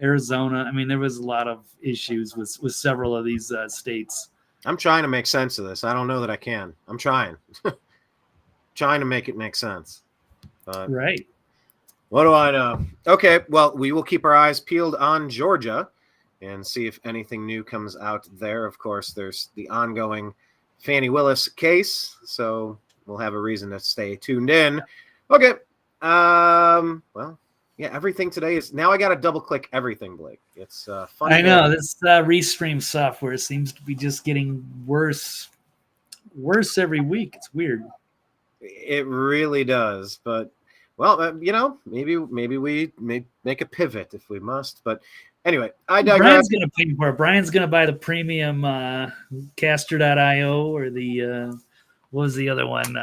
Arizona. There was a lot of issues with several of these states. I'm trying to make sense of this. I don't know that I can. I'm trying. Trying to make it make sense. Right. What do I know? Okay, well, we will keep our eyes peeled on Georgia and see if anything new comes out there. Of course, there's the ongoing Fani Willis case, so we'll have a reason to stay tuned in. Okay. Everything today is now. I got to double click everything, Blake. It's fun. I know this Restream software seems to be just getting worse every week. It's weird. It really does, but maybe we may make a pivot if we must. But anyway, I digress. Brian's going to pay for it. Brian's going to buy the premium caster.io or the what was the other one?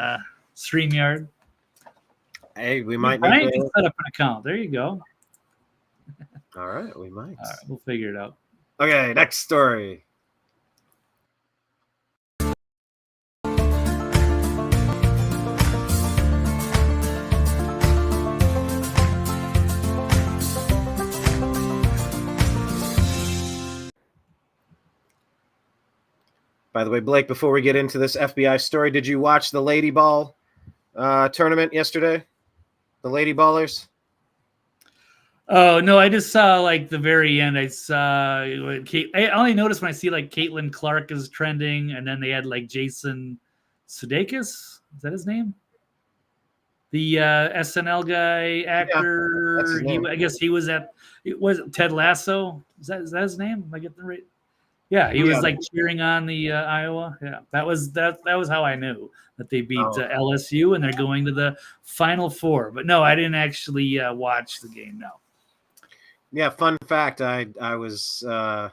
StreamYard. Hey, we might. Brian can set up an account. There you go. All right, we might. All right, we'll figure it out. Okay, next story. By the way, Blake, before we get into this FBI story, did you watch the Lady Ball tournament yesterday? The Lady Ballers? Oh no, I just saw like the very end. I saw I only noticed when I see like Caitlin Clark is trending, and then they had like Jason Sudeikis. Is that his name? The SNL guy, Yeah, that's actor. his name. I guess he was at. It was Ted Lasso. Is that his name? Am I getting the right? Yeah, he Yeah. was like cheering on the Iowa. Yeah, that was how I knew that they beat Oh, LSU and they're going to the Final Four. But no, I didn't actually watch the game. No. yeah. Fun fact: I was on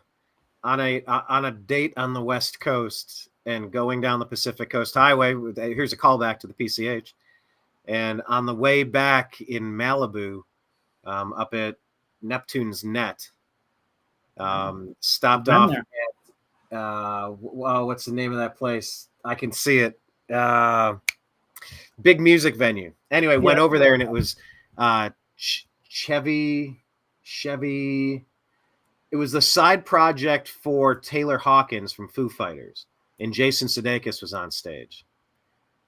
a date on the West Coast and going down the Pacific Coast Highway. Here's a callback to the PCH. And on the way back in Malibu, up at Neptune's Net, I've stopped been off. there. What's the name of that place? I can see it. Big music venue. Anyway, went Yeah. over there and it was Chevy. It was the side project for Taylor Hawkins from Foo Fighters, and Jason Sudeikis was on stage,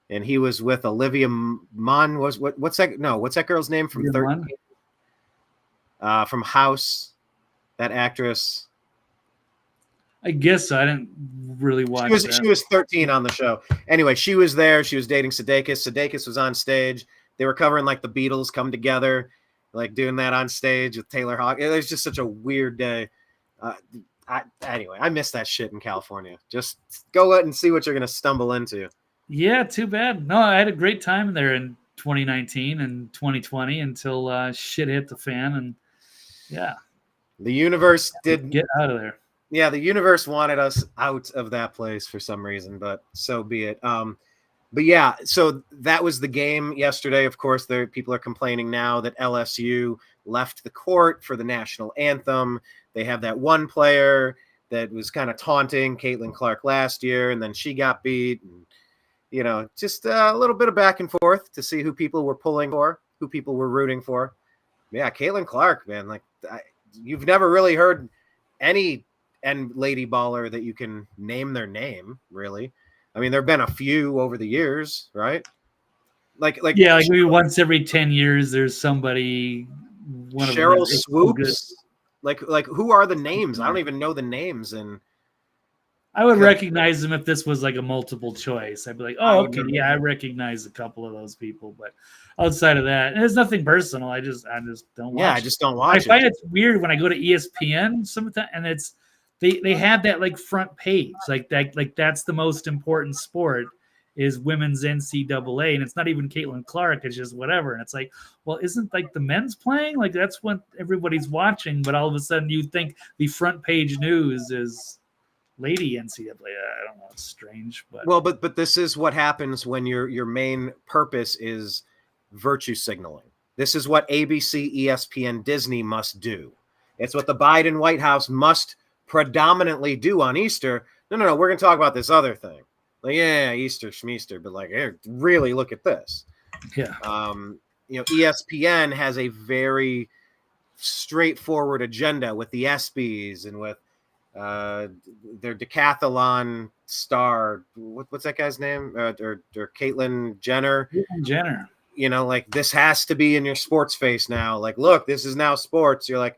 and he was with Olivia Munn. What's that? No, what's that girl's name from Olivia Munn? 13? From House, that actress. I guess so. I didn't really watch that. She was 13 on the show. Anyway, she was there. She was dating Sudeikis. Sudeikis was on stage. They were covering like the Beatles come together, like doing that on stage with Taylor Hawkins. It was just such a weird day. Anyway, I miss that shit in California. Just go out and see what you're going to stumble into. Yeah, too bad. No, I had a great time there in 2019 and 2020 until shit hit the fan, and yeah, The universe did. get out of there. Yeah, the universe wanted us out of that place for some reason, but so be it. But yeah, so that was the game yesterday. Of course, people are complaining now that LSU left the court for the national anthem. They have that one player that was kind of taunting Caitlin Clark last year, and then she got beat. And, just a little bit of back and forth to see who people were pulling for, who people were rooting for. Yeah, Caitlin Clark, man. Like, you've never really heard any lady baller that you can name their name, really. I mean, there have been a few over the years, right? Like Yeah, like maybe once every 10 years, there's somebody. One Cheryl of them Swoops. Like who are the names? I don't even know the names. And I would recognize them if this was like a multiple choice. I'd be like, oh, okay, know. yeah, I recognize a couple of those people. But outside of that, and it's nothing personal. I just don't watch. Yeah, I just don't watch. I find it's weird when I go to ESPN sometimes, and it's they have that like front page, like that's the most important sport is women's NCAA, and it's not even Caitlin Clark, it's just whatever. And it's like, well, isn't like the men's playing? Like that's what everybody's watching, but all of a sudden you think the front page news is lady NCAA. I don't know, it's strange, but well, but this is what happens when your main purpose is virtue signaling. This is what ABC, ESPN, Disney must do. It's what the Biden White House must predominantly do on Easter. No, we're going to talk about this other thing. Like, yeah, Easter, Schmeaster, but like, hey, really look at this. yeah. ESPN has a very straightforward agenda with the ESPYs and with their decathlon star. What's that guy's name? Or Caitlyn Jenner. Jenner. Like this has to be in your sports face now. Like, look, this is now sports. You're like,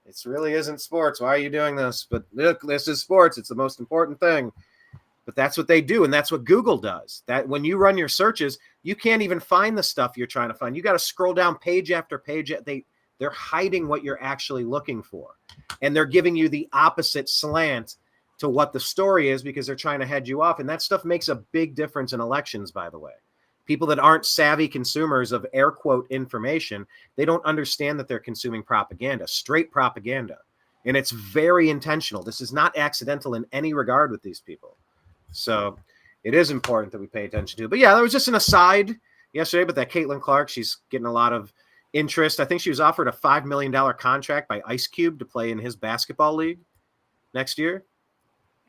it really isn't sports. Why are you doing this? But look, this is sports. It's the most important thing. But that's what they do, and that's what Google does. That when you run your searches, you can't even find the stuff you're trying to find. You got to scroll down page after page. They're hiding what you're actually looking for, and they're giving you the opposite slant to what the story is because they're trying to head you off. And that stuff makes a big difference in elections, by the way. People that aren't savvy consumers of air quote information, they don't understand that they're consuming propaganda, straight propaganda. And it's very intentional. This is not accidental in any regard with these people. So it is important that we pay attention to. But yeah, there was just an aside yesterday, but that Caitlin Clark, she's getting a lot of interest. I think she was offered a $5 million contract by Ice Cube to play in his basketball league next year.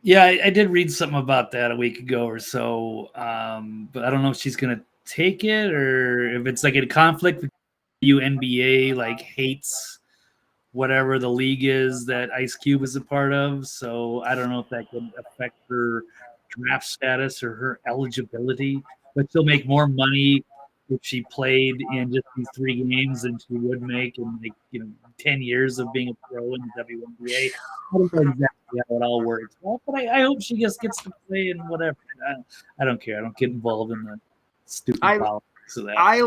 Yeah, I did read something about that a week ago or so. But I don't know if she's going to take it or if it's like a conflict with NBA, like hates whatever the league is that Ice Cube is a part of. So I don't know if that could affect her draft status or her eligibility, but she'll make more money if she played in just these 3 games than she would make in like 10 years of being a pro in the WNBA. I don't know exactly how it all works, but I hope she just gets to play in whatever. I don't care. I don't get involved in the stupid politics of that. I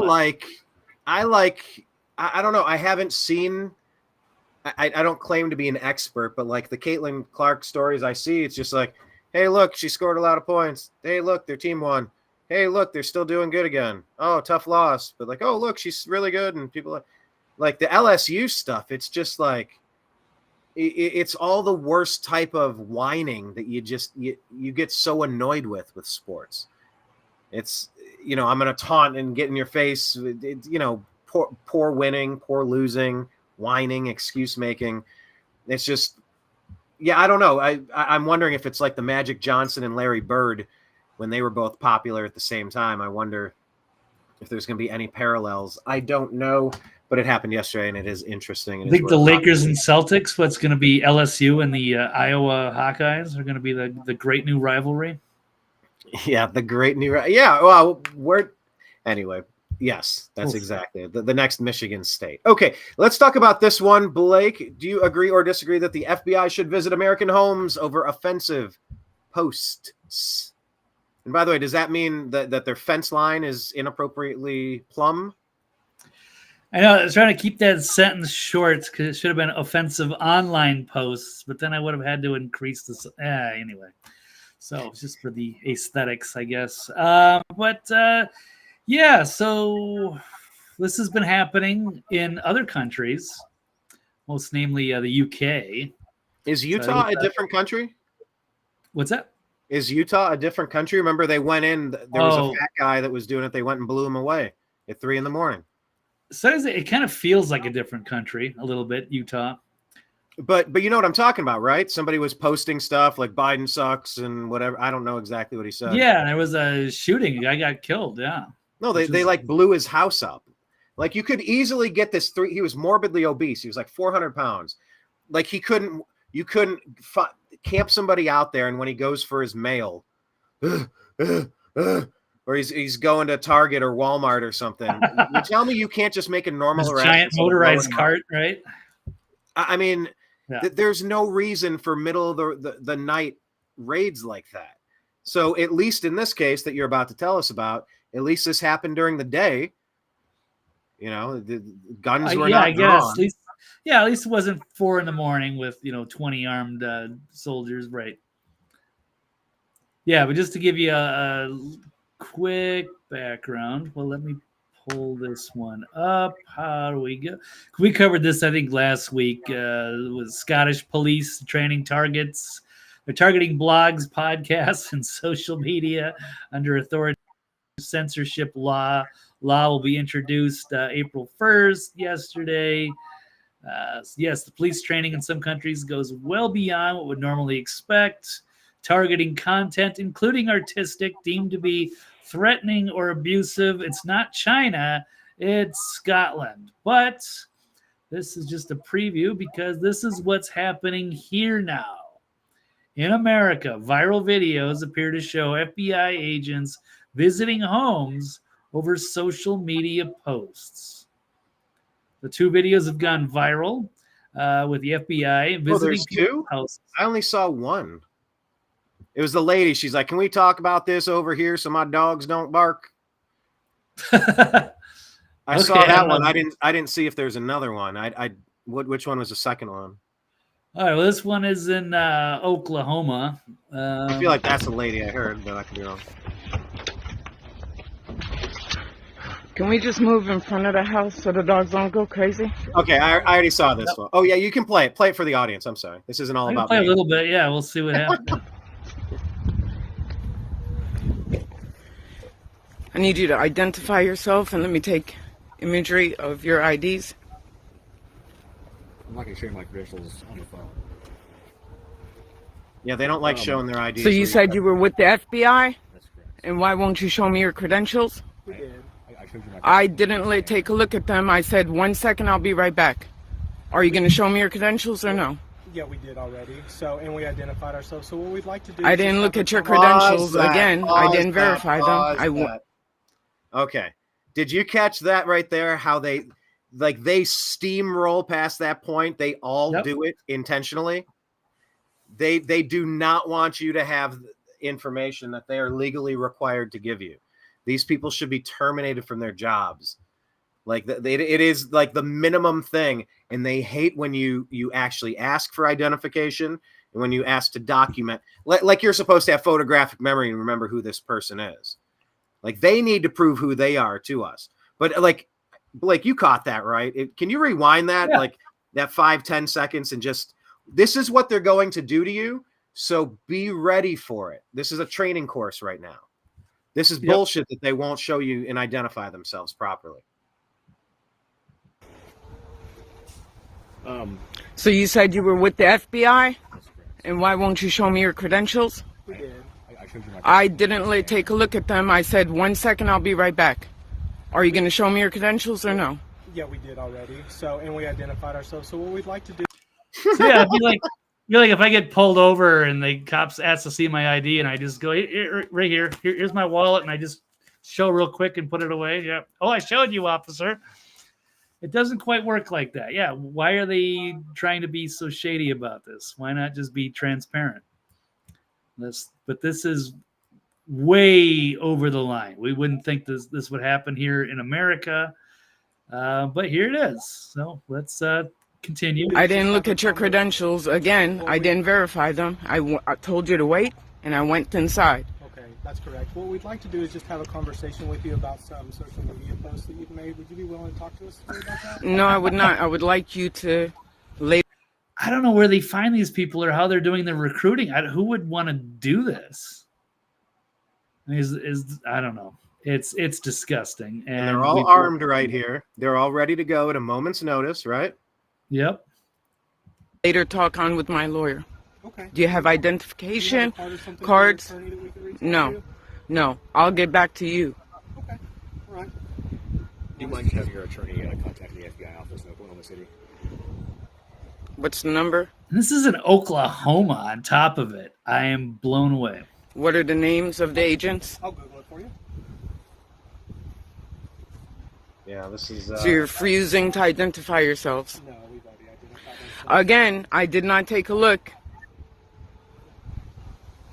don't know. I haven't seen. I don't claim to be an expert, but like the Caitlin Clark stories I see, it's just like, hey, look, she scored a lot of points. Hey, look, their team won. Hey, look, they're still doing good again. Oh, tough loss. But like, oh, look, she's really good. And people like the LSU stuff. It's just like, it's all the worst type of whining that you get so annoyed with sports. It's, I'm going to taunt and get in your face. Poor winning, poor losing, whining, excuse making. It's just, I don't know. I'm wondering if it's like the Magic Johnson and Larry Bird when they were both popular at the same time. I wonder if there's going to be any parallels. I don't know, but it happened yesterday, and it is interesting. I think the Lakers and Celtics, what's going to be LSU and the Iowa Hawkeyes are going to be the great new rivalry. Yeah, the great new – yeah, well, anyway, yes, that's exactly it. The next Michigan State. Okay, let's talk about this one. Blake, do you agree or disagree that the FBI should visit American homes over offensive posts? And by the way, does that mean that their fence line is inappropriately plumb? I know. I was trying to keep that sentence short because it should have been offensive online posts, but then I would have had to increase this. Anyway, so it's just for the aesthetics, I guess. So this has been happening in other countries, most namely the UK. Is Utah a different country? What's that? Is Utah a different country? Remember, they went in. There was a fat guy that was doing it. They went and blew him away at 3 a.m. So it kind of feels like a different country a little bit, Utah. But you know what I'm talking about, right? Somebody was posting stuff like Biden sucks and whatever. I don't know exactly what he said. Yeah, there was a shooting. A guy got killed. Yeah. No, they like blew his house up. Like you could easily get this he was morbidly obese. He was like 400 pounds. Like you couldn't camp somebody out there, and when he goes for his mail, or he's going to Target or Walmart or something, you tell me you can't just make a normal giant motorized cart, right? I mean, there's no reason for middle of the night raids like that. So at least in this case that you're about to tell us about, at least this happened during the day. The guns were not drawn. At least it wasn't 4 a.m. with 20 armed soldiers, right? Yeah, but just to give you a quick background, well, let me pull this one up. How do we go? We covered this, I think, last week with Scottish police training targets. They're targeting blogs, podcasts, and social media under authority censorship law. Law will be introduced April 1st, yesterday. Yes, the police training in some countries goes well beyond what would normally expect, targeting content, including artistic, deemed to be threatening or abusive. It's not China, it's Scotland. But this is just a preview because this is what's happening here now. In America, viral videos appear to show FBI agents visiting homes over social media posts. The 2 videos have gone viral with the FBI visiting there's 2 houses. I only saw 1. It was the lady. She's like, "Can we talk about this over here so my dogs don't bark?" I saw that one. I didn't see if there's another one. Which one was the second one? All right. Well, this one is in Oklahoma. I feel like that's the lady I heard, but I could be wrong. Can we just move in front of the house so the dogs don't go crazy? Okay, I already saw this one. Oh, yeah, you can play it. Play it for the audience. I'm sorry. This isn't all about me. Play a little bit. Yeah, we'll see what happens. I need you to identify yourself and let me take imagery of your IDs. I'm not going to share my credentials on the phone. Yeah, they don't like showing their IDs. So you said you were with the FBI? That's correct. And why won't you show me your credentials? We did. I showed you my I didn't take a look at them. I said, 1 second, I'll be right back. Are you going to show me your credentials or no? Yeah, we did already. And we identified ourselves. So what we'd like to do I didn't look at your credentials again. I didn't verify them. Okay. Did you catch that right there? How they like they steamroll past that point. They all Yep. do it intentionally. They do not want you to have information that they are legally required to give you. These people should be terminated from their jobs. Like it is like the minimum thing, and they hate when you actually ask for identification and when you ask to document. Like you're supposed to have photographic memory and remember who this person is. Like they need to prove who they are to us. But like you caught that, right? Can you rewind that, Yeah. like that 5-10 seconds, and just this is what they're going to do to you. So be ready for it. This is a training course right now. This is bullshit that they won't show you and identify themselves properly. So you said you were with the FBI, and why won't you show me your credentials? We did. I showed you my I didn't take a look at them. I said 1 second, I'll be right back. Are you going to show me your credentials or no? Yeah, we did already. So, and we identified ourselves. So what we'd like to do. So yeah, I'd be like if I get pulled over and the cops ask to see my ID and I just go right here, here's my wallet, and I just show real quick and put it away. Yeah. Oh, I showed you, officer. It doesn't quite work like that. Yeah. Why are they trying to be so shady about this? Why not just be transparent? But this is way over the line. We wouldn't think this would happen here in America, but here it is. So let's continue. I didn't look at your credentials. Again, I didn't verify them. I told you to wait, and I went inside. Okay, that's correct. What we'd like to do is just have a conversation with you about some social media posts that you've made. Would you be willing to talk to us about that? No, I would not. I would like you to lay. I don't know where they find these people or how they're doing their recruiting. Who would want to do this? I don't know. It's disgusting. And they're all armed right here. They're all ready to go at a moment's notice, right? Yep. Later talk on with my lawyer. Okay. Do you have identification Do you have a card or something cards? from your attorney that we could reach out No. to? No. I'll get back to you. Okay. All right. Do you mind having your attorney contact the FBI office in Oklahoma City? What's the number? And this is in Oklahoma on top of it. I am blown away. What are the names of the agents? I'll Google it for you. Yeah, this is. So you're refusing to identify yourselves. No, we've already identified ourselves. Again, I did not take a look.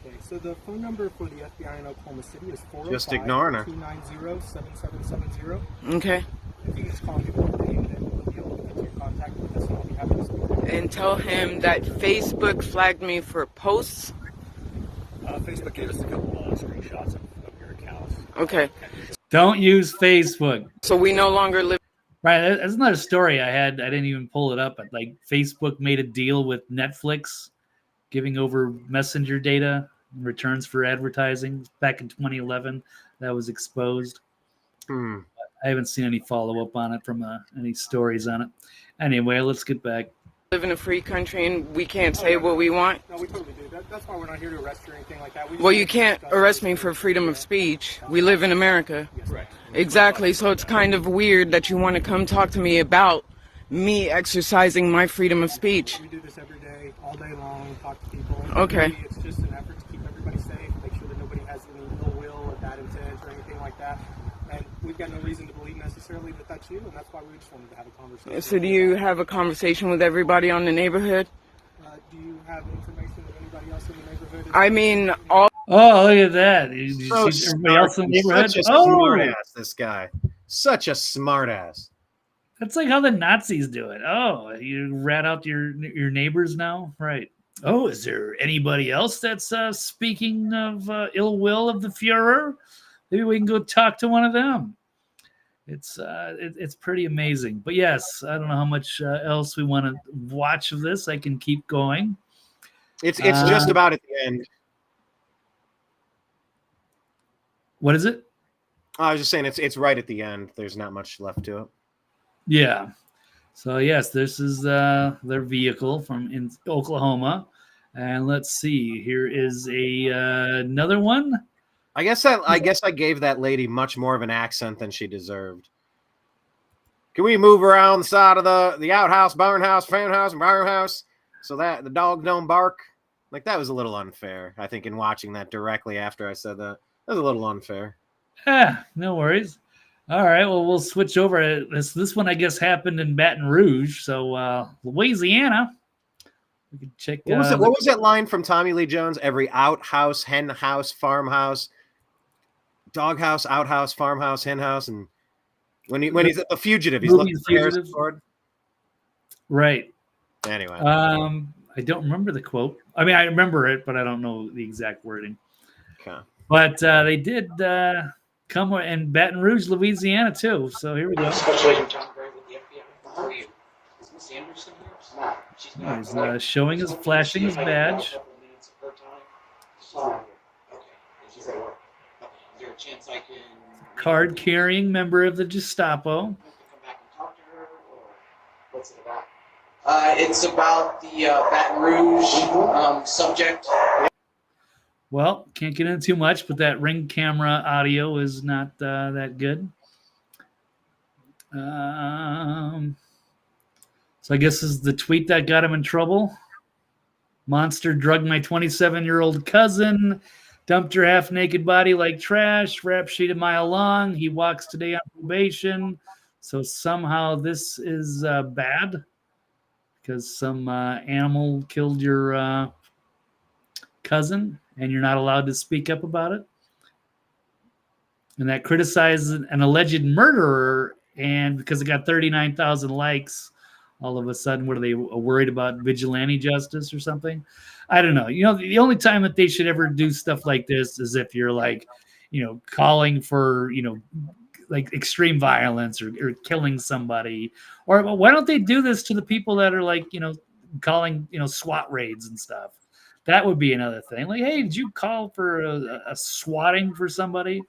Okay, so the phone number for the FBI in Oklahoma City is 405 Just ignoring her. 290-7770. Okay. If you can just call me one day, and then we'll be able to get your contact with us, and I'll be happy to speak with you. And tell him that Facebook flagged me for posts. Facebook gave us a couple screenshots of your accounts. Okay. Don't use Facebook. So we no longer live. Right. That's another story I had. I didn't even pull it up. But like Facebook made a deal with Netflix, giving over messenger data in returns for advertising back in 2011. That was exposed. I haven't seen any follow up on it from any stories on it. Anyway, let's get back. Live in a free country and we can't say what we want. No, we totally do. That's why we're not here to arrest you or anything like that. Well, you can't arrest me for freedom of speech. We live in America. Right. Exactly. So it's kind of weird that you want to come talk to me about me exercising my freedom of speech. We do this every day, all day long, talk to people. Okay. Really, it's just an effort to keep everybody safe, make sure that nobody has any ill will or bad intent or anything like that. And we've got no reason to believe necessarily that that's you, and that's why we just wanted to have a conversation. So do you have a conversation with everybody on the neighborhood? Do you have information of anybody else in the neighborhood? I mean, all. Oh, look at that. You see everybody else in the neighborhood? Such a smart ass, this guy. Such a smart ass. That's like how the Nazis do it. Oh, you rat out your neighbors now? Right. Oh, is there anybody else that's speaking of ill will of the Fuhrer? Maybe we can go talk to one of them. It's pretty amazing. But yes, I don't know how much else we want to watch of this. I can keep going. It's just about at the end. What is it? I was just saying it's right at the end. There's not much left to it. Yeah. So yes, this is their vehicle from in Oklahoma, and let's see. Here is another one. I guess I gave that lady much more of an accent than she deserved. Can we move around the side of the outhouse, barn house, fan house, and barn house so that the dogs don't bark? Like, that was a little unfair, I think, in watching that directly after I said that. That was a little unfair. No worries. All right, well, we'll switch over. This one, I guess, happened in Baton Rouge, so Louisiana. We could check. What was it? What was that line from Tommy Lee Jones? Every outhouse, hen house, farmhouse, doghouse, outhouse, farmhouse, hen house, and when he's a fugitive, he's looking for Harrison Ford. Right. Anyway, I don't remember the quote. I mean, I remember it, but I don't know the exact wording. Okay. But they did come in Baton Rouge, Louisiana, too. So here we go. Special Agent John Gray with the FBI. How are you? Is Miss Anderson here? No, she's not. He's showing his, flashing his badge. She's not here. Okay. She's at work. Okay. Is there a chance I can... Card-carrying member of the Gestapo. Come back and talk to her, or what's it about? It's about the Baton Rouge subject. Well, can't get into too much, but that Ring camera audio is not that good. So I guess this is the tweet that got him in trouble. Monster drugged my 27-year-old cousin, dumped her half-naked body like trash, rap sheet a mile long. He walks today on probation. So somehow this is bad because some animal killed your cousin and you're not allowed to speak up about it. And that criticizes an alleged murderer, and because it got 39,000 likes, all of a sudden, what are they worried about? Vigilante justice or something? I don't know. You know, the only time that they should ever do stuff like this is if you're like, you know, calling for, you know, like extreme violence or killing somebody. Or why don't they do this to the people that are like, you know, calling, you know, SWAT raids and stuff? That would be another thing. Like, hey, did you call for a swatting for somebody?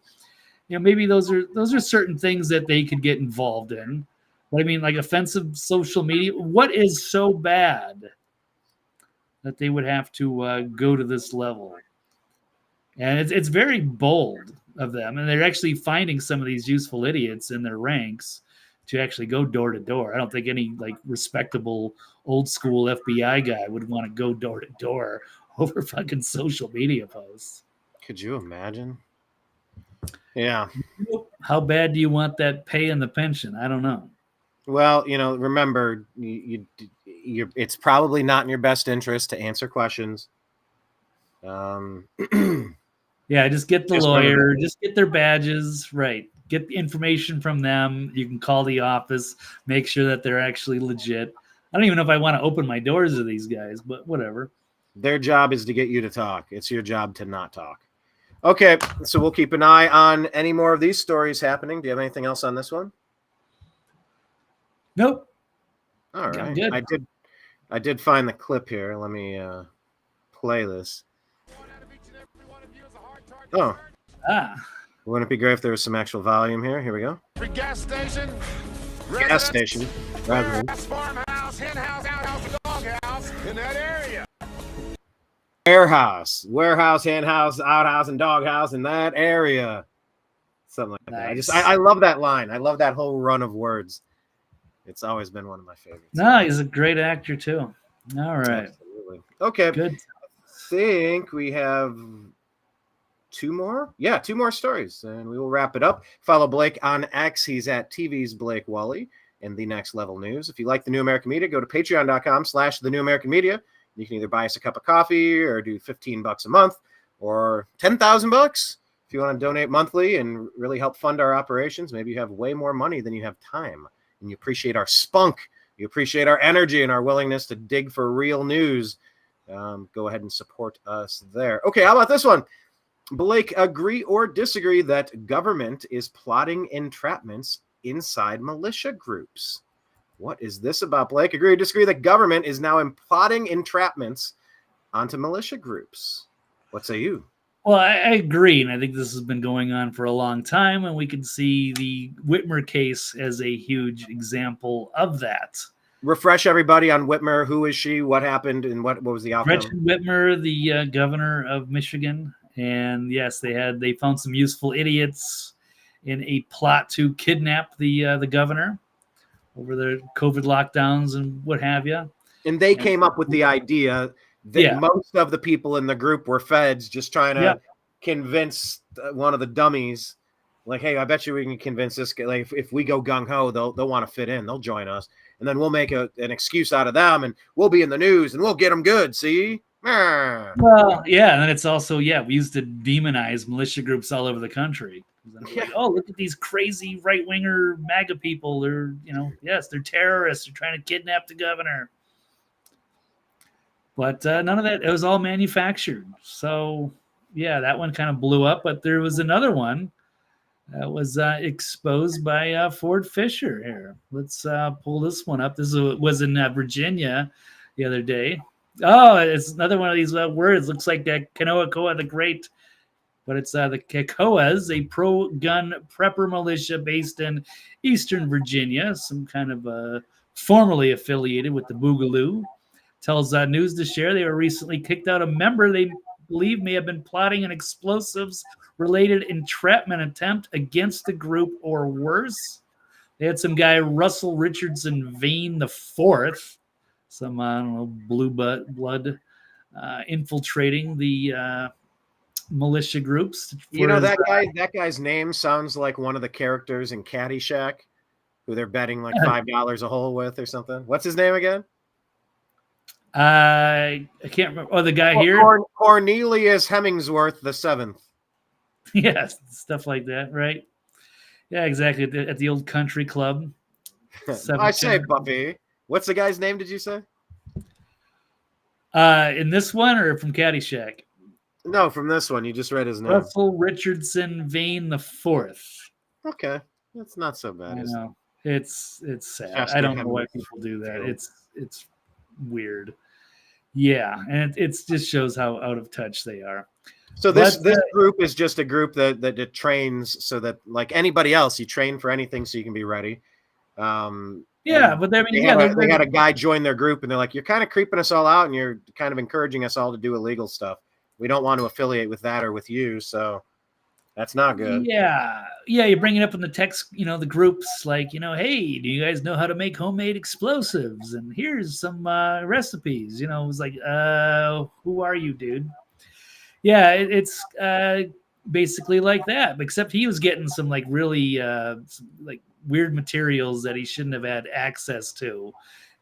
You know, maybe those are certain things that they could get involved in. But I mean, like offensive social media. What is so bad that they would have to go to this level? And it's very bold of them, and they're actually finding some of these useful idiots in their ranks to actually go door to door. I don't think any like respectable old school FBI guy would want to go door to door over fucking social media posts. Could you imagine? Yeah. How bad do you want that pay and the pension? I don't know. Well, you know, remember, it's probably not in your best interest to answer questions. Yeah, just get the lawyer, just get their badges, right? Get the information from them. You can call the office, make sure that they're actually legit. I don't even know if I want to open my doors to these guys, but whatever. Their job is to get you to talk. It's your job to not talk. Okay, so we'll keep an eye on any more of these stories happening. Do you have anything else on this one? Nope. All right. I did find the clip here. Let me play this. Oh. Wouldn't it be great if there was some actual volume here? Here we go. Gas station. Gas station. Farmhouse, hen house, outhouse, and doghouse in that area. Warehouse, hen house, outhouse, and doghouse in that area. Something like that. I love that line. I love that whole run of words. It's always been one of my favorites. No, he's a great actor too. All right. Absolutely. Okay. Good. I think we have two more. Yeah, two more stories, and we will wrap it up. Follow Blake on X. He's at TV's Blake Walley in the Next Level News. If you like the New American Media, go to patreon.com/the New American Media. You can either buy us a cup of coffee or do $15 a month or $10,000 if you want to donate monthly and really help fund our operations. Maybe you have way more money than you have time, and you appreciate our spunk. You appreciate our energy and our willingness to dig for real news. Go ahead and support us there. Okay, how about this one? Blake, agree or disagree that government is plotting entrapments inside militia groups? What is this about, Blake? Agree or disagree that government is now plotting entrapments onto militia groups? What say you? Well, I agree, and I think this has been going on for a long time, and we can see the Whitmer case as a huge example of that. Refresh everybody on Whitmer. Who is she? What happened? And what was the outcome? Gretchen Whitmer, the governor of Michigan, and yes, they found some useful idiots in a plot to kidnap the governor over the COVID lockdowns and what have you. And they came up with the idea that most of the people in the group were feds just trying to convince one of the dummies Like, hey, I bet you we can convince this guy. Like, if we go gung ho, they'll want to fit in. They'll join us, and then we'll make an excuse out of them, and we'll be in the news, and we'll get them good. See? Well, yeah, and then it's also we used to demonize militia groups all over the country. Like, oh, look at these crazy right winger MAGA people. They're yes, they're terrorists. They're trying to kidnap the governor. But none of that. It was all manufactured. So yeah, that one kind of blew up. But there was another one that was exposed by Ford Fisher. Here, let's pull this one up. This was in Virginia the other day. Oh, it's another one of these words. Looks like that Kanoa the Great, but it's the Kekoas, a pro-gun prepper militia based in Eastern Virginia, some kind of formerly affiliated with the Boogaloo. Tells News to Share they were recently kicked out a member they believe may have been plotting an explosives-related entrapment attempt against the group or worse. They had some guy, Russell Richardson Vane the Fourth, some I don't know blue blood infiltrating the militia groups. That guy's name sounds like one of the characters in Caddyshack, who they're betting like $5 a hole with or something. What's his name again? I can't remember. Oh, the guy here, Cornelius Hemmingsworth the Seventh. Yes, stuff like that, right? Yeah, exactly. At the old country club. I say, Buffy. What's the guy's name? Did you say? In this one or from Caddyshack? No, from this one. You just read his name. Russell Richardson Vane the Fourth. Okay, that's not so bad. I know. It's sad. I don't know why people do that. It's weird. Yeah, and it just shows how out of touch they are. So this group is just a group that trains so that, like anybody else, you train for anything so you can be ready. Yeah, but they had a guy join their group, and they're like, "You're kind of creeping us all out, and you're kind of encouraging us all to do illegal stuff. We don't want to affiliate with that or with you, so that's not good." Yeah, you bring it up in the text, the groups like, hey, do you guys know how to make homemade explosives? And here's some recipes. It was like, who are you, dude? Yeah, it's basically like that, except he was getting some like really like weird materials that he shouldn't have had access to.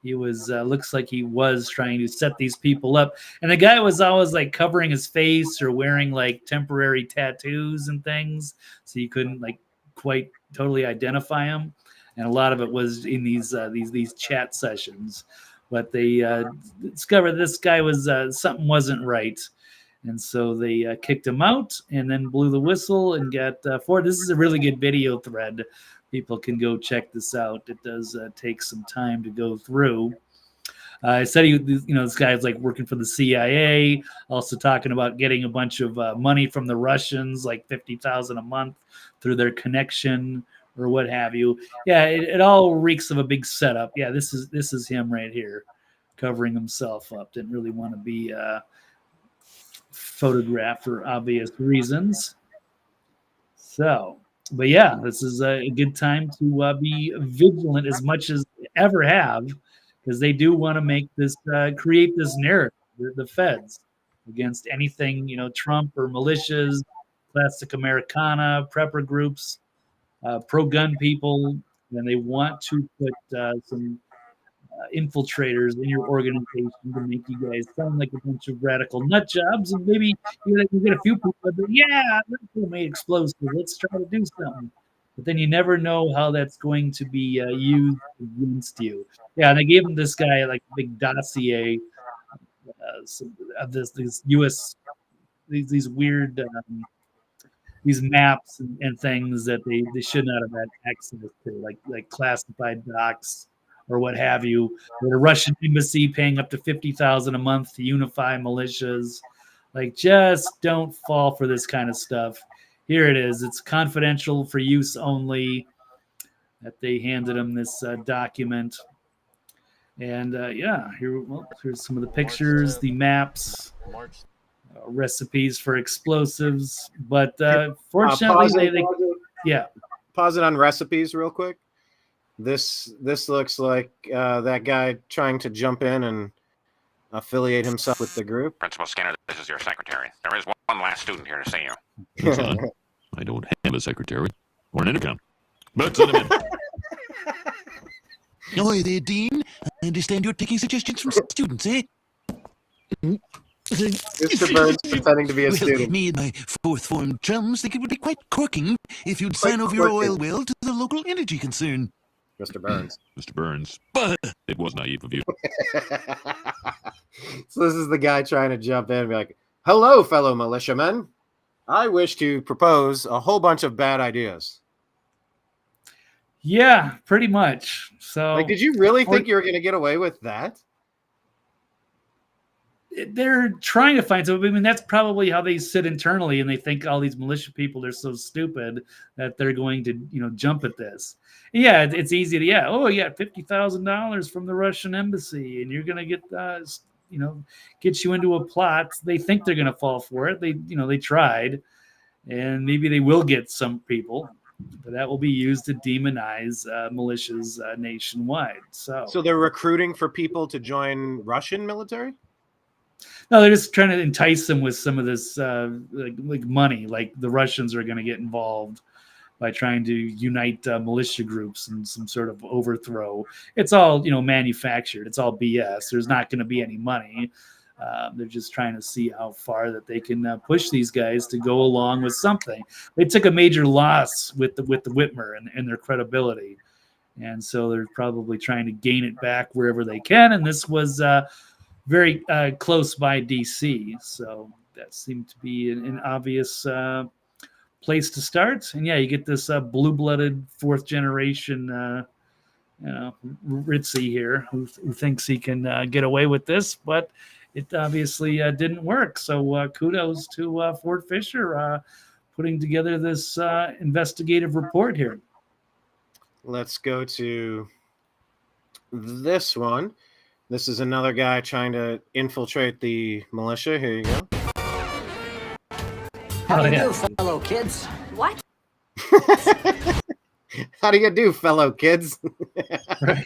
He was looks like he was trying to set these people up, and the guy was always like covering his face or wearing like temporary tattoos and things, so you couldn't like quite totally identify him. And a lot of it was in these chat sessions, but they discovered this guy was something wasn't right. And so they kicked him out and then blew the whistle and got Ford. This is a really good video thread. People can go check this out. It does take some time to go through. I said this guy's like working for the CIA, also talking about getting a bunch of money from the Russians, like $50,000 a month through their connection or what have you. Yeah, it all reeks of a big setup. Yeah, this is him right here, covering himself up. Didn't really want to be photographed for obvious reasons. So, but yeah, this is a good time to be vigilant as much as ever have, because they do want to make this create this narrative, the feds, against anything Trump or militias, classic Americana, prepper groups, pro-gun people, and they want to put some infiltrators in your organization to make you guys sound like a bunch of radical nut jobs, and maybe they can get a few people that, let's make explosives, let's try to do something. But then you never know how that's going to be used against you. Yeah, and they gave him this guy like a big dossier of this U.S. these weird these maps and things that they should not have had access to, like classified docs or what have you. The Russian embassy paying up to $50,000 a month to unify militias. Like, just don't fall for this kind of stuff. Here it is. It's confidential for use only. That they handed him this document. And here's some of the pictures, the maps, recipes for explosives. But fortunately, pause it on recipes real quick. This looks like that guy trying to jump in and affiliate himself with the group. Principal Skinner, this is your secretary. There is one last student here to see you. I don't have a secretary. or an intercom. But send him in. Ahoy there, Dean. I understand you're taking suggestions from students, eh? Mr. Burns pretending to be a Well, student. me and my fourth form chums think it would be quite corking if you'd sign over your oil well to the local energy concern. Mr. Burns. Mr. Burns, it was naive of you. So this is the guy trying to jump in and be like, hello, fellow militiamen. I wish to propose a whole bunch of bad ideas. Yeah, pretty much. So Like, did you really think you were going to get away with that? they're trying to find something. I mean, that's probably how they sit internally, and they think all these militia people are so stupid that they're going to, jump at this. Yeah, it's easy to, $50,000 from the Russian embassy, and you're going to get, get you into a plot. They think they're going to fall for it. They tried, and maybe they will get some people, but that will be used to demonize militias nationwide. So they're recruiting for people to join Russian military? No, they're just trying to entice them with some of this like money. Like the Russians are going to get involved by trying to unite militia groups in some sort of overthrow. It's all manufactured. It's all BS. There's not going to be any money. They're just trying to see how far that they can push these guys to go along with something. They took a major loss with the Whitmer and their credibility, and so they're probably trying to gain it back wherever they can. And this was very close by DC, so that seemed to be an obvious place to start. And yeah, you get this blue-blooded fourth generation Ritzy here who thinks he can get away with this, but it obviously didn't work. So kudos to Fort Fisher putting together this investigative report here. Let's go to this one. This is another guy trying to infiltrate the militia. Here you go. How do you do, fellow kids? What? How do you do, fellow kids? Right.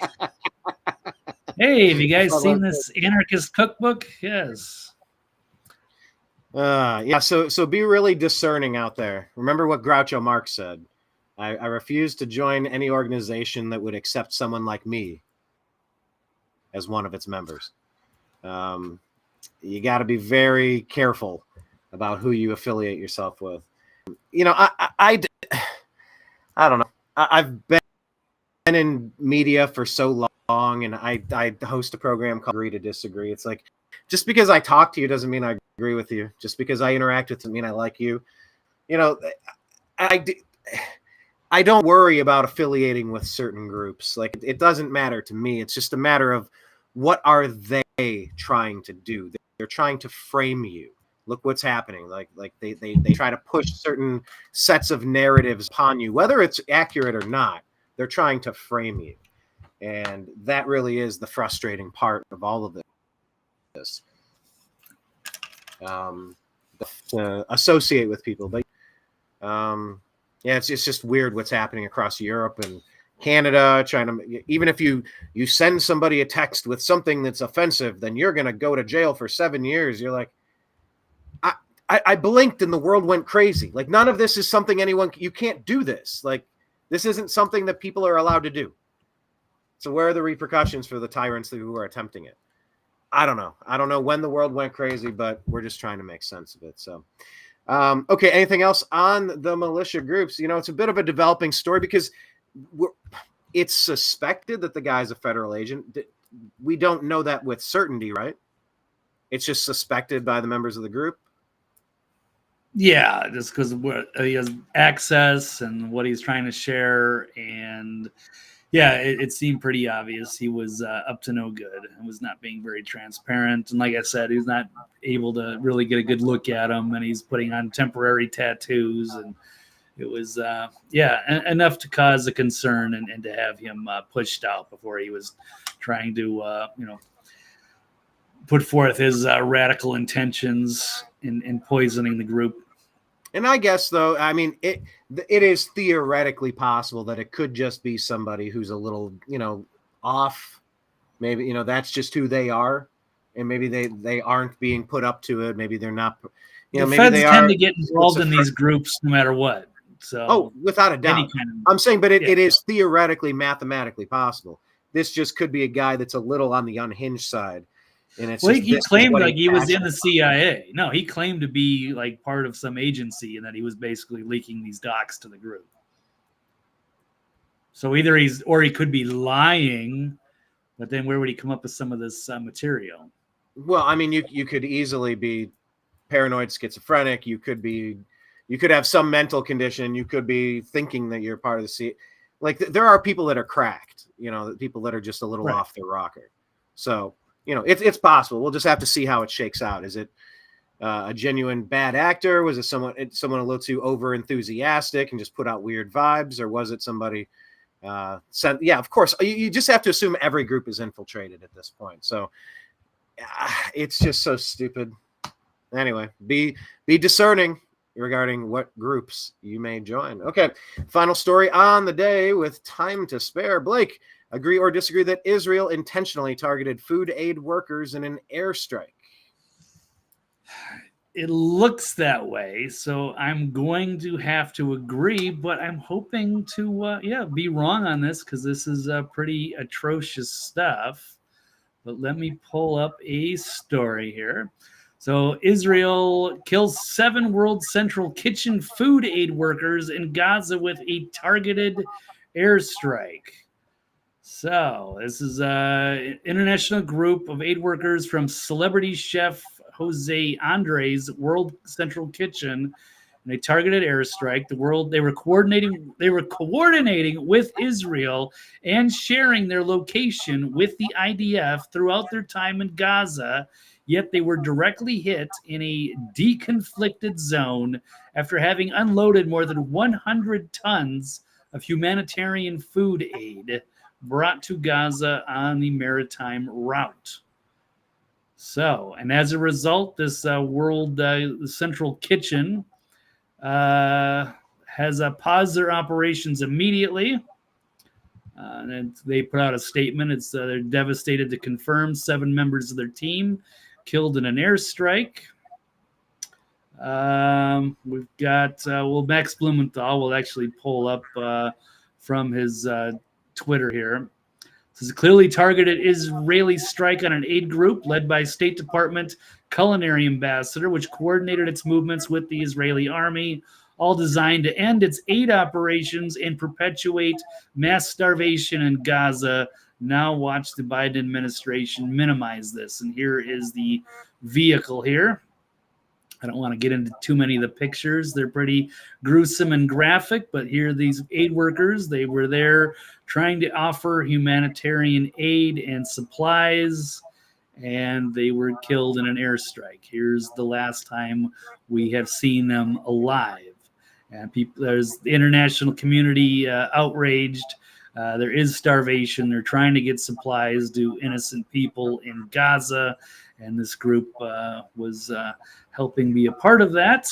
Hey, have you guys seen this anarchist cookbook? Yes. Yeah, so be really discerning out there. Remember what Groucho Marx said. I refuse to join any organization that would accept someone like me as one of its members. You got to be very careful about who you affiliate yourself with. I don't know. I've been in media for so long, and I host a program called Agree to Disagree. It's like, just because I talk to you doesn't mean I agree with you. Just because I interact with you doesn't mean I like you. I don't worry about affiliating with certain groups. Like, it doesn't matter to me. It's just a matter of what are they trying to do? They're trying to frame you. Look what's happening. Like they try to push certain sets of narratives upon you, whether it's accurate or not. They're trying to frame you. And that really is the frustrating part of all of this. To associate with people. But yeah, it's just weird what's happening across Europe and Canada, trying to, even if you send somebody a text with something that's offensive, then you're going to go to jail for 7 years. You're like, I blinked and the world went crazy. Like, none of this is something you can't do this. Like, this isn't something that people are allowed to do. So where are the repercussions for the tyrants who are attempting it? I don't know. I don't know when the world went crazy, but we're just trying to make sense of it. So, okay. Anything else on the militia groups? It's a bit of a developing story because it's suspected that the guy's a federal agent. We don't know that with certainty, right? It's just suspected by the members of the group. Yeah, just because he has access and what he's trying to share. And yeah, it seemed pretty obvious he was up to no good and was not being very transparent. And like I said, he's not able to really get a good look at him, and he's putting on temporary tattoos. And it was, enough to cause a concern and to have him pushed out before he was trying to, put forth his radical intentions in poisoning the group. And I guess, though, I mean, it is theoretically possible that it could just be somebody who's a little, off. Maybe, that's just who they are. And maybe they aren't being put up to it. Maybe they're not. The feds tend to get involved in these groups no matter what. So, without a any doubt. kind of, I'm saying, but yeah. it is theoretically, mathematically possible. This just could be a guy that's a little on the unhinged side. And it's Well, just, he this is claimed what like he was in passionate the CIA. No, he claimed to be like part of some agency and that he was basically leaking these docs to the group. So either he could be lying, but then where would he come up with some of this material? Well, I mean, you could easily be paranoid schizophrenic. You could have some mental condition. You could be thinking that you're part of the CIA. Like there are people that are cracked, people that are just a little Right. off their rocker. So, it's possible. We'll just have to see how it shakes out. Is it a genuine bad actor? Was it someone a little too over enthusiastic and just put out weird vibes? Or was it somebody of course, you just have to assume every group is infiltrated at this point. So it's just so stupid. Anyway, be discerning regarding what groups you may join. Okay, final story on the day with time to spare. Blake, agree or disagree that Israel intentionally targeted food aid workers in an airstrike? It looks that way, so I'm going to have to agree, but I'm hoping to be wrong on this because this is pretty atrocious stuff. But let me pull up a story here. So Israel kills 7 World Central Kitchen food aid workers in Gaza with a targeted airstrike. So this is an international group of aid workers from celebrity chef Jose Andres' World Central Kitchen, and a targeted airstrike. They were coordinating with Israel and sharing their location with the IDF throughout their time in Gaza. Yet they were directly hit in a deconflicted zone after having unloaded more than 100 tons of humanitarian food aid brought to Gaza on the maritime route. So, and as a result, this World Central Kitchen has paused their operations immediately. And they put out a statement. They're devastated to confirm 7 members of their team killed in an airstrike. We've got Max Blumenthal will actually pull up from his Twitter here. This is a clearly targeted Israeli strike on an aid group led by State Department culinary ambassador, which coordinated its movements with the Israeli army, all designed to end its aid operations and perpetuate mass starvation in Gaza. Now watch the Biden administration minimize this. And here is the vehicle here. I don't want to get into too many of the pictures. They're pretty gruesome and graphic, but here are these aid workers. They were there trying to offer humanitarian aid and supplies, and they were killed in an airstrike. Here's the last time we have seen them alive. And there's the international community outraged. There is starvation. They're trying to get supplies to innocent people in Gaza, and this group was helping be a part of that.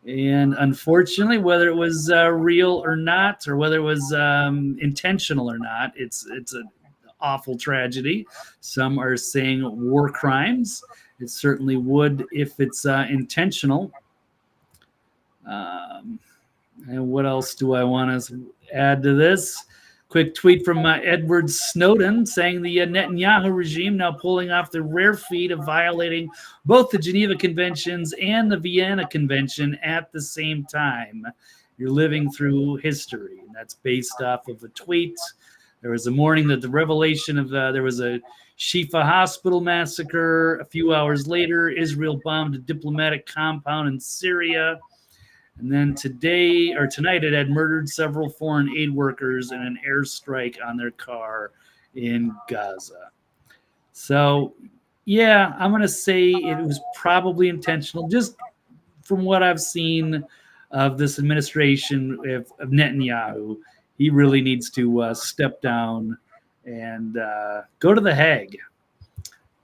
And unfortunately, whether it was real or not, or whether it was intentional or not, it's an awful tragedy. Some are saying war crimes. It certainly would if it's intentional. And what else do I want to add to this? Quick tweet from Edward Snowden saying the Netanyahu regime now pulling off the rare feat of violating both the Geneva Conventions and the Vienna Convention at the same time. You're living through history. And that's based off of a tweet. There was a morning that the revelation of there was a Shifa hospital massacre. A few hours later, Israel bombed a diplomatic compound in Syria. And then tonight, it had murdered several foreign aid workers in an airstrike on their car in Gaza. So, yeah, I'm going to say it was probably intentional. Just from what I've seen of this administration of Netanyahu, he really needs to step down and go to The Hague,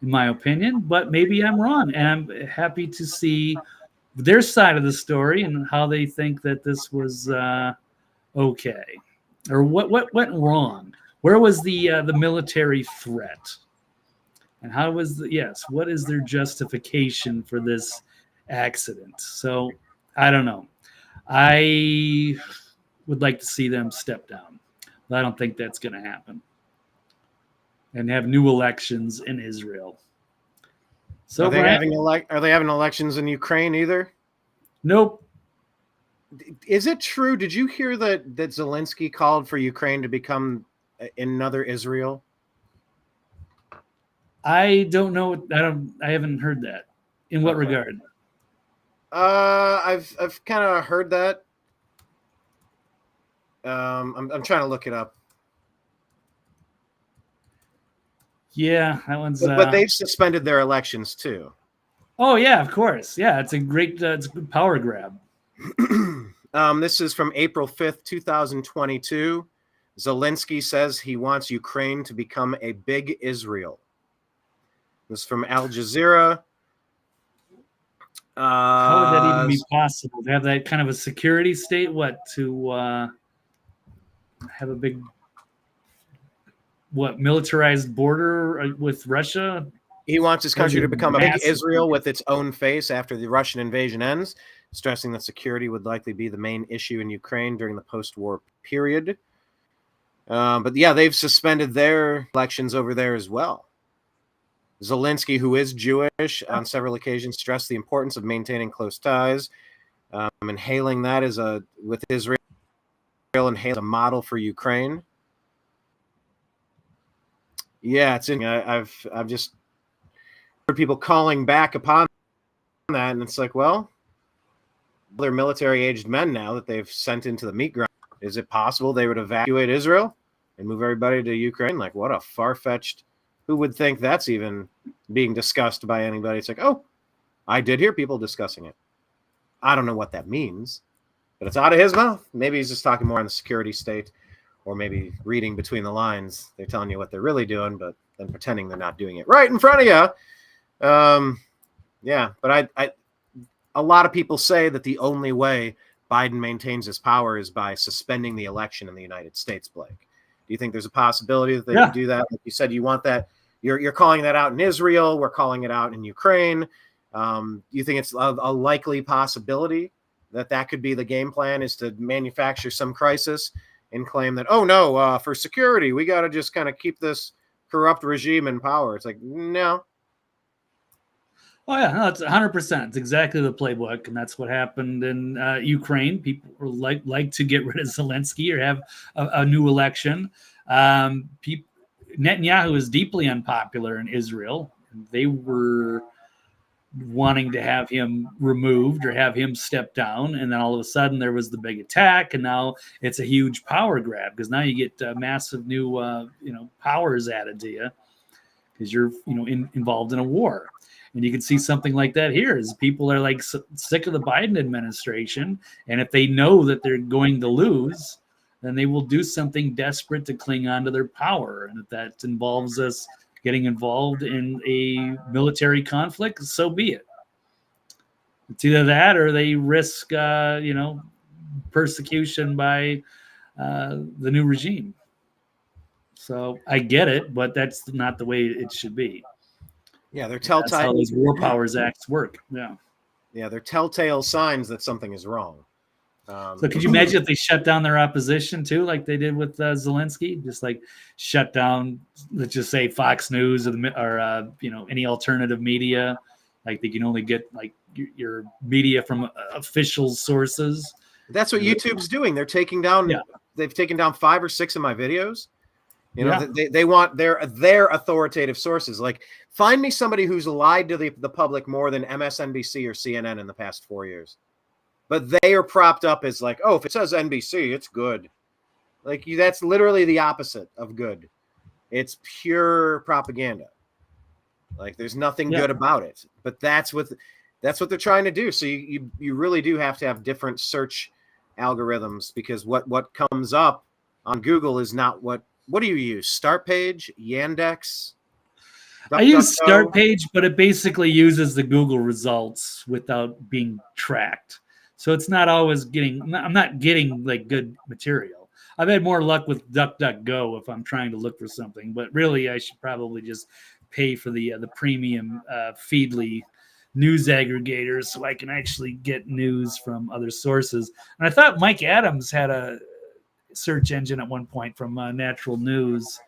in my opinion. But maybe I'm wrong, and I'm happy to see their side of the story and how they think that this was okay, or what went wrong. Where was the military threat, and how was what is their justification for this accident? So I don't know. I would like to see them step down, but I don't think that's going to happen. And have new elections in Israel. So are they Brian, having elections in Ukraine either? nope. Is it true? Did you hear that Zelensky called for Ukraine to become another Israel? I don't know. I haven't heard that. In what regard? I've kind of heard that. I'm trying to look it up. Yeah, that one's. But they've suspended their elections too. Oh yeah, of course. Yeah, it's a great it's a good power grab. This is from April 5th, 2022. Zelensky says he wants Ukraine to become a big Israel. This is from Al Jazeera. How would that even be possible to have that kind of a security state? What to have a big militarized border with Russia? He wants his country to become a big Israel with its own face after the Russian invasion ends, stressing that security would likely be the main issue in Ukraine during the post-war period. But yeah, they've suspended their elections over there as well. Zelensky, who is Jewish, on several occasions stressed the importance of maintaining close ties, and hailing that with Israel and hailing a model for Ukraine. Yeah, it's in. I've just heard people calling back upon that, and it's like, well, they're military-aged men now that they've sent into the meat grinder. Is it possible they would evacuate Israel and move everybody to Ukraine? Like, what a far-fetched. Who would think that's even being discussed by anybody? It's like, oh, I did hear people discussing it. I don't know what that means, but it's out of his mouth. Maybe he's just talking more on the security state, or maybe reading between the lines. They're telling you what they're really doing, but then pretending they're not doing it right in front of you. Yeah, but a lot of people say that the only way Biden maintains his power is by suspending the election in the United States, Blake. Do you think there's a possibility that they could do that? Like you said, you want that. You're calling that out in Israel. We're calling it out in Ukraine. Do you think it's a likely possibility that could be the game plan, is to manufacture some crisis and claim that, oh, no, for security, we got to just kind of keep this corrupt regime in power? It's like, no. Oh, yeah, no, it's 100%. It's exactly the playbook, and that's what happened in Ukraine. People like to get rid of Zelensky or have a new election. Netanyahu is deeply unpopular in Israel. They were wanting to have him removed or have him step down, and then all of a sudden there was the big attack, and now it's a huge power grab because now you get massive new powers added to you because you're involved in a war. And you can see something like that here is people are like sick of the Biden administration, and if they know that they're going to lose, then they will do something desperate to cling on to their power. And if that involves us getting involved in a military conflict, so be it. It's either that or they risk, persecution by the new regime. So I get it, but that's not the way it should be. Yeah, they're telltale. That's how these War Powers Acts work. Yeah, they're telltale signs that something is wrong. So could you imagine if they shut down their opposition too, like they did with Zelensky? Just like shut down, let's just say Fox News or any alternative media. Like they can only get like your media from official sources. That's what YouTube's doing. They're taking down. Yeah. They've taken down 5 or 6 of my videos. They want their authoritative sources. Like, find me somebody who's lied to the public more than MSNBC or CNN in the past 4 years. But they are propped up as like, oh, if it says NBC, it's good. Like, that's literally the opposite of good. It's pure propaganda. Like, there's nothing good about it. But that's what they're trying to do. So you really do have to have different search algorithms, because what comes up on Google is not what do you use? Start Page, Yandex? I use Start Page, but it basically uses the Google results without being tracked. So it's not always I'm not getting like good material. I've had more luck with DuckDuckGo if I'm trying to look for something, but really I should probably just pay for the premium Feedly news aggregators so I can actually get news from other sources. And I thought Mike Adams had a search engine at one point from Natural News.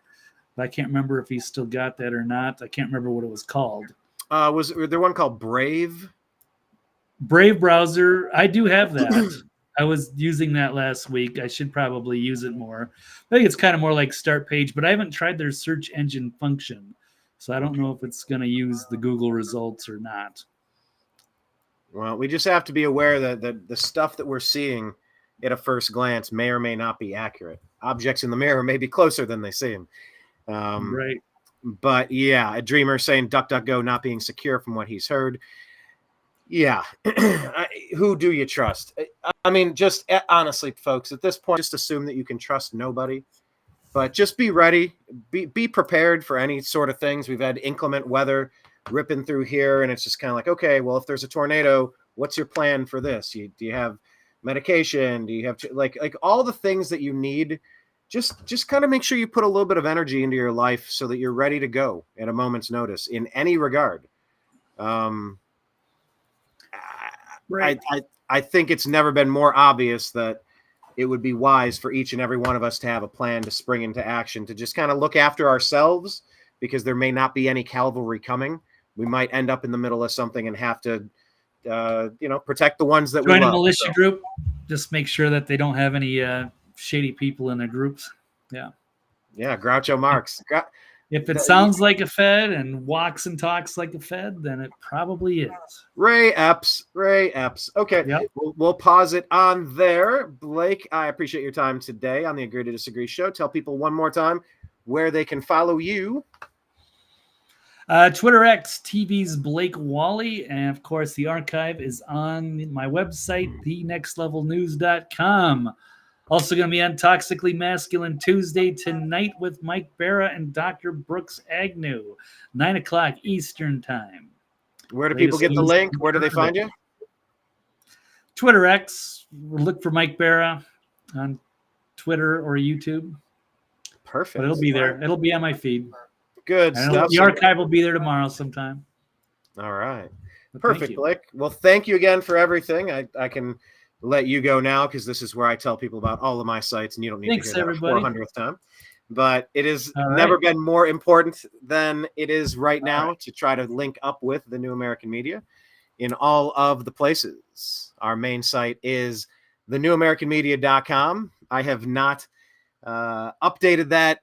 But I can't remember if he still got that or not. I can't remember what it was called. Was there one called Brave? Brave browser. I do have that. I was using that last week. I should probably use it more. I think it's kind of more like Start Page, but I haven't tried their search engine function. So I don't know if it's going to use the Google results or not. Well, we just have to be aware that the stuff that we're seeing at a first glance may or may not be accurate. Objects in the mirror may be closer than they seem. Right. But yeah, a dreamer saying DuckDuckGo not being secure from what he's heard. Yeah. Who do you trust? I mean, just honestly, folks, at this point, just assume that you can trust nobody. But just be ready. Be prepared for any sort of things. We've had inclement weather ripping through here, and it's just kind of like, okay, well, if there's a tornado, what's your plan for this? Do you have medication? Do you have like all the things that you need? Just kind of make sure you put a little bit of energy into your life so that you're ready to go at a moment's notice in any regard. Right. I think it's never been more obvious that it would be wise for each and every one of us to have a plan to spring into action, to just kind of look after ourselves, because there may not be any cavalry coming. We might end up in the middle of something and have to, protect the ones that we love. Join a militia group. Just make sure that they don't have any shady people in their groups. Yeah. Yeah, Groucho Marx. If it sounds like a Fed and walks and talks like a Fed, then it probably is. Ray Epps. Okay, yep. We'll pause it on there. Blake, I appreciate your time today on the Agree to Disagree show. Tell people one more time where they can follow you. Twitter X, TV's Blake Walley. And, of course, the archive is on my website, thenextlevelnews.com. Also going to be on Toxically Masculine Tuesday tonight with Mike Barra and Dr. Brooks Agnew, 9 o'clock Eastern Time. Where do people get the link? Where do they find you? Twitter X. Look for Mike Barra on Twitter or YouTube. Perfect. But it'll be there. It'll be on my feed. Good stuff. The archive will be there tomorrow sometime. All right. Perfect, Blake. Well, thank you again for everything. I can let you go now because this is where I tell people about all of my sites, and you don't need to hear that a 400th time. But it has never been more important than it is right now to try to link up with the New American Media in all of the places. Our main site is thenewamericanmedia.com. I have not updated that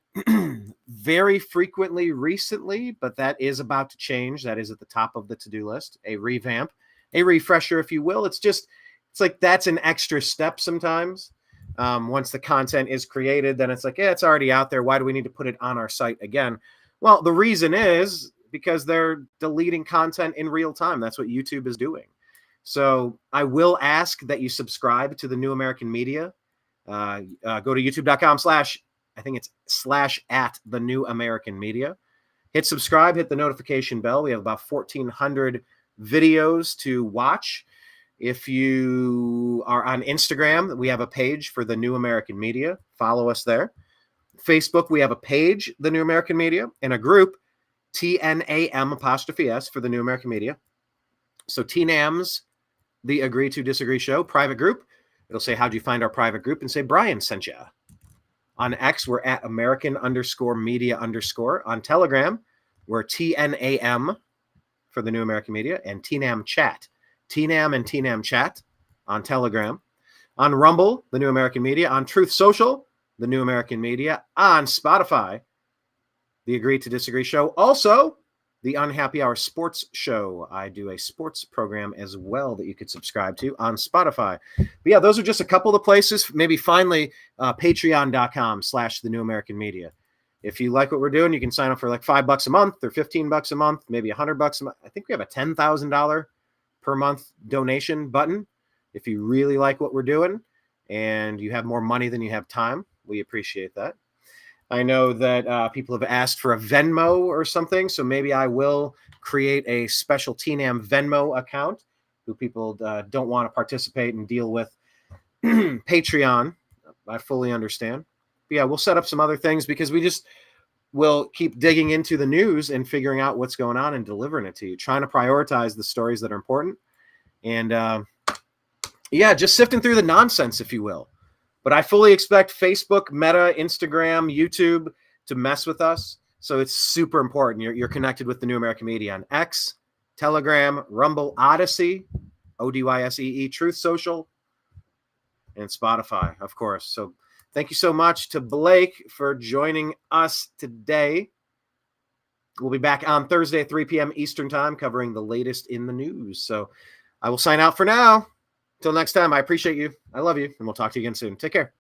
very frequently recently, but that is about to change. That is at the top of the to-do list, a revamp, a refresher, if you will. It's like that's an extra step sometimes. Once the content is created, then it's like, yeah, it's already out there. Why do we need to put it on our site again? Well, the reason is because they're deleting content in real time. That's what YouTube is doing. So I will ask that you subscribe to the New American Media. Go to youtube.com/ I think it's /@ the New American Media. Hit subscribe, hit the notification bell. We have about 1,400 videos to watch. If you are on Instagram, we have a page for the New American Media. Follow us there. Facebook, we have a page, the New American Media, and a group, TNAM' for the New American Media. So TNAM's the Agree to Disagree show, private group. It'll say, how'd you find our private group? And say, Brian sent you. On X, we're at American_media_. On Telegram, we're TNAM for the New American Media and TNAM Chat. TNAM and TNAM Chat on Telegram. On Rumble, the New American Media. On Truth Social, the New American Media. On Spotify, the Agree to Disagree show. Also, the Unhappy Hour Sports Show. I do a sports program as well that you could subscribe to on Spotify. But yeah, those are just a couple of the places. Maybe finally, patreon.com / the New American Media. If you like what we're doing, you can sign up for like $5 a month or $15 a month, maybe $100 a month. I think we have a $10,000 per month donation button. If you really like what we're doing and you have more money than you have time, we appreciate that. I know that people have asked for a Venmo or something, so maybe I will create a special TNAM Venmo account who people don't want to participate and deal with Patreon. I fully understand. But yeah, we'll set up some other things because we will keep digging into the news and figuring out what's going on and delivering it to you, trying to prioritize the stories that are important. And just sifting through the nonsense, if you will. But I fully expect Facebook, Meta, Instagram, YouTube to mess with us. So it's super important. You're connected with the New American Media on X, Telegram, Rumble, Odyssey, ODYSEE, Truth Social, and Spotify, of course. So thank you so much to Blake for joining us today. We'll be back on Thursday at 3 p.m. Eastern Time covering the latest in the news. So I will sign out for now. Till next time, I appreciate you. I love you, and we'll talk to you again soon. Take care.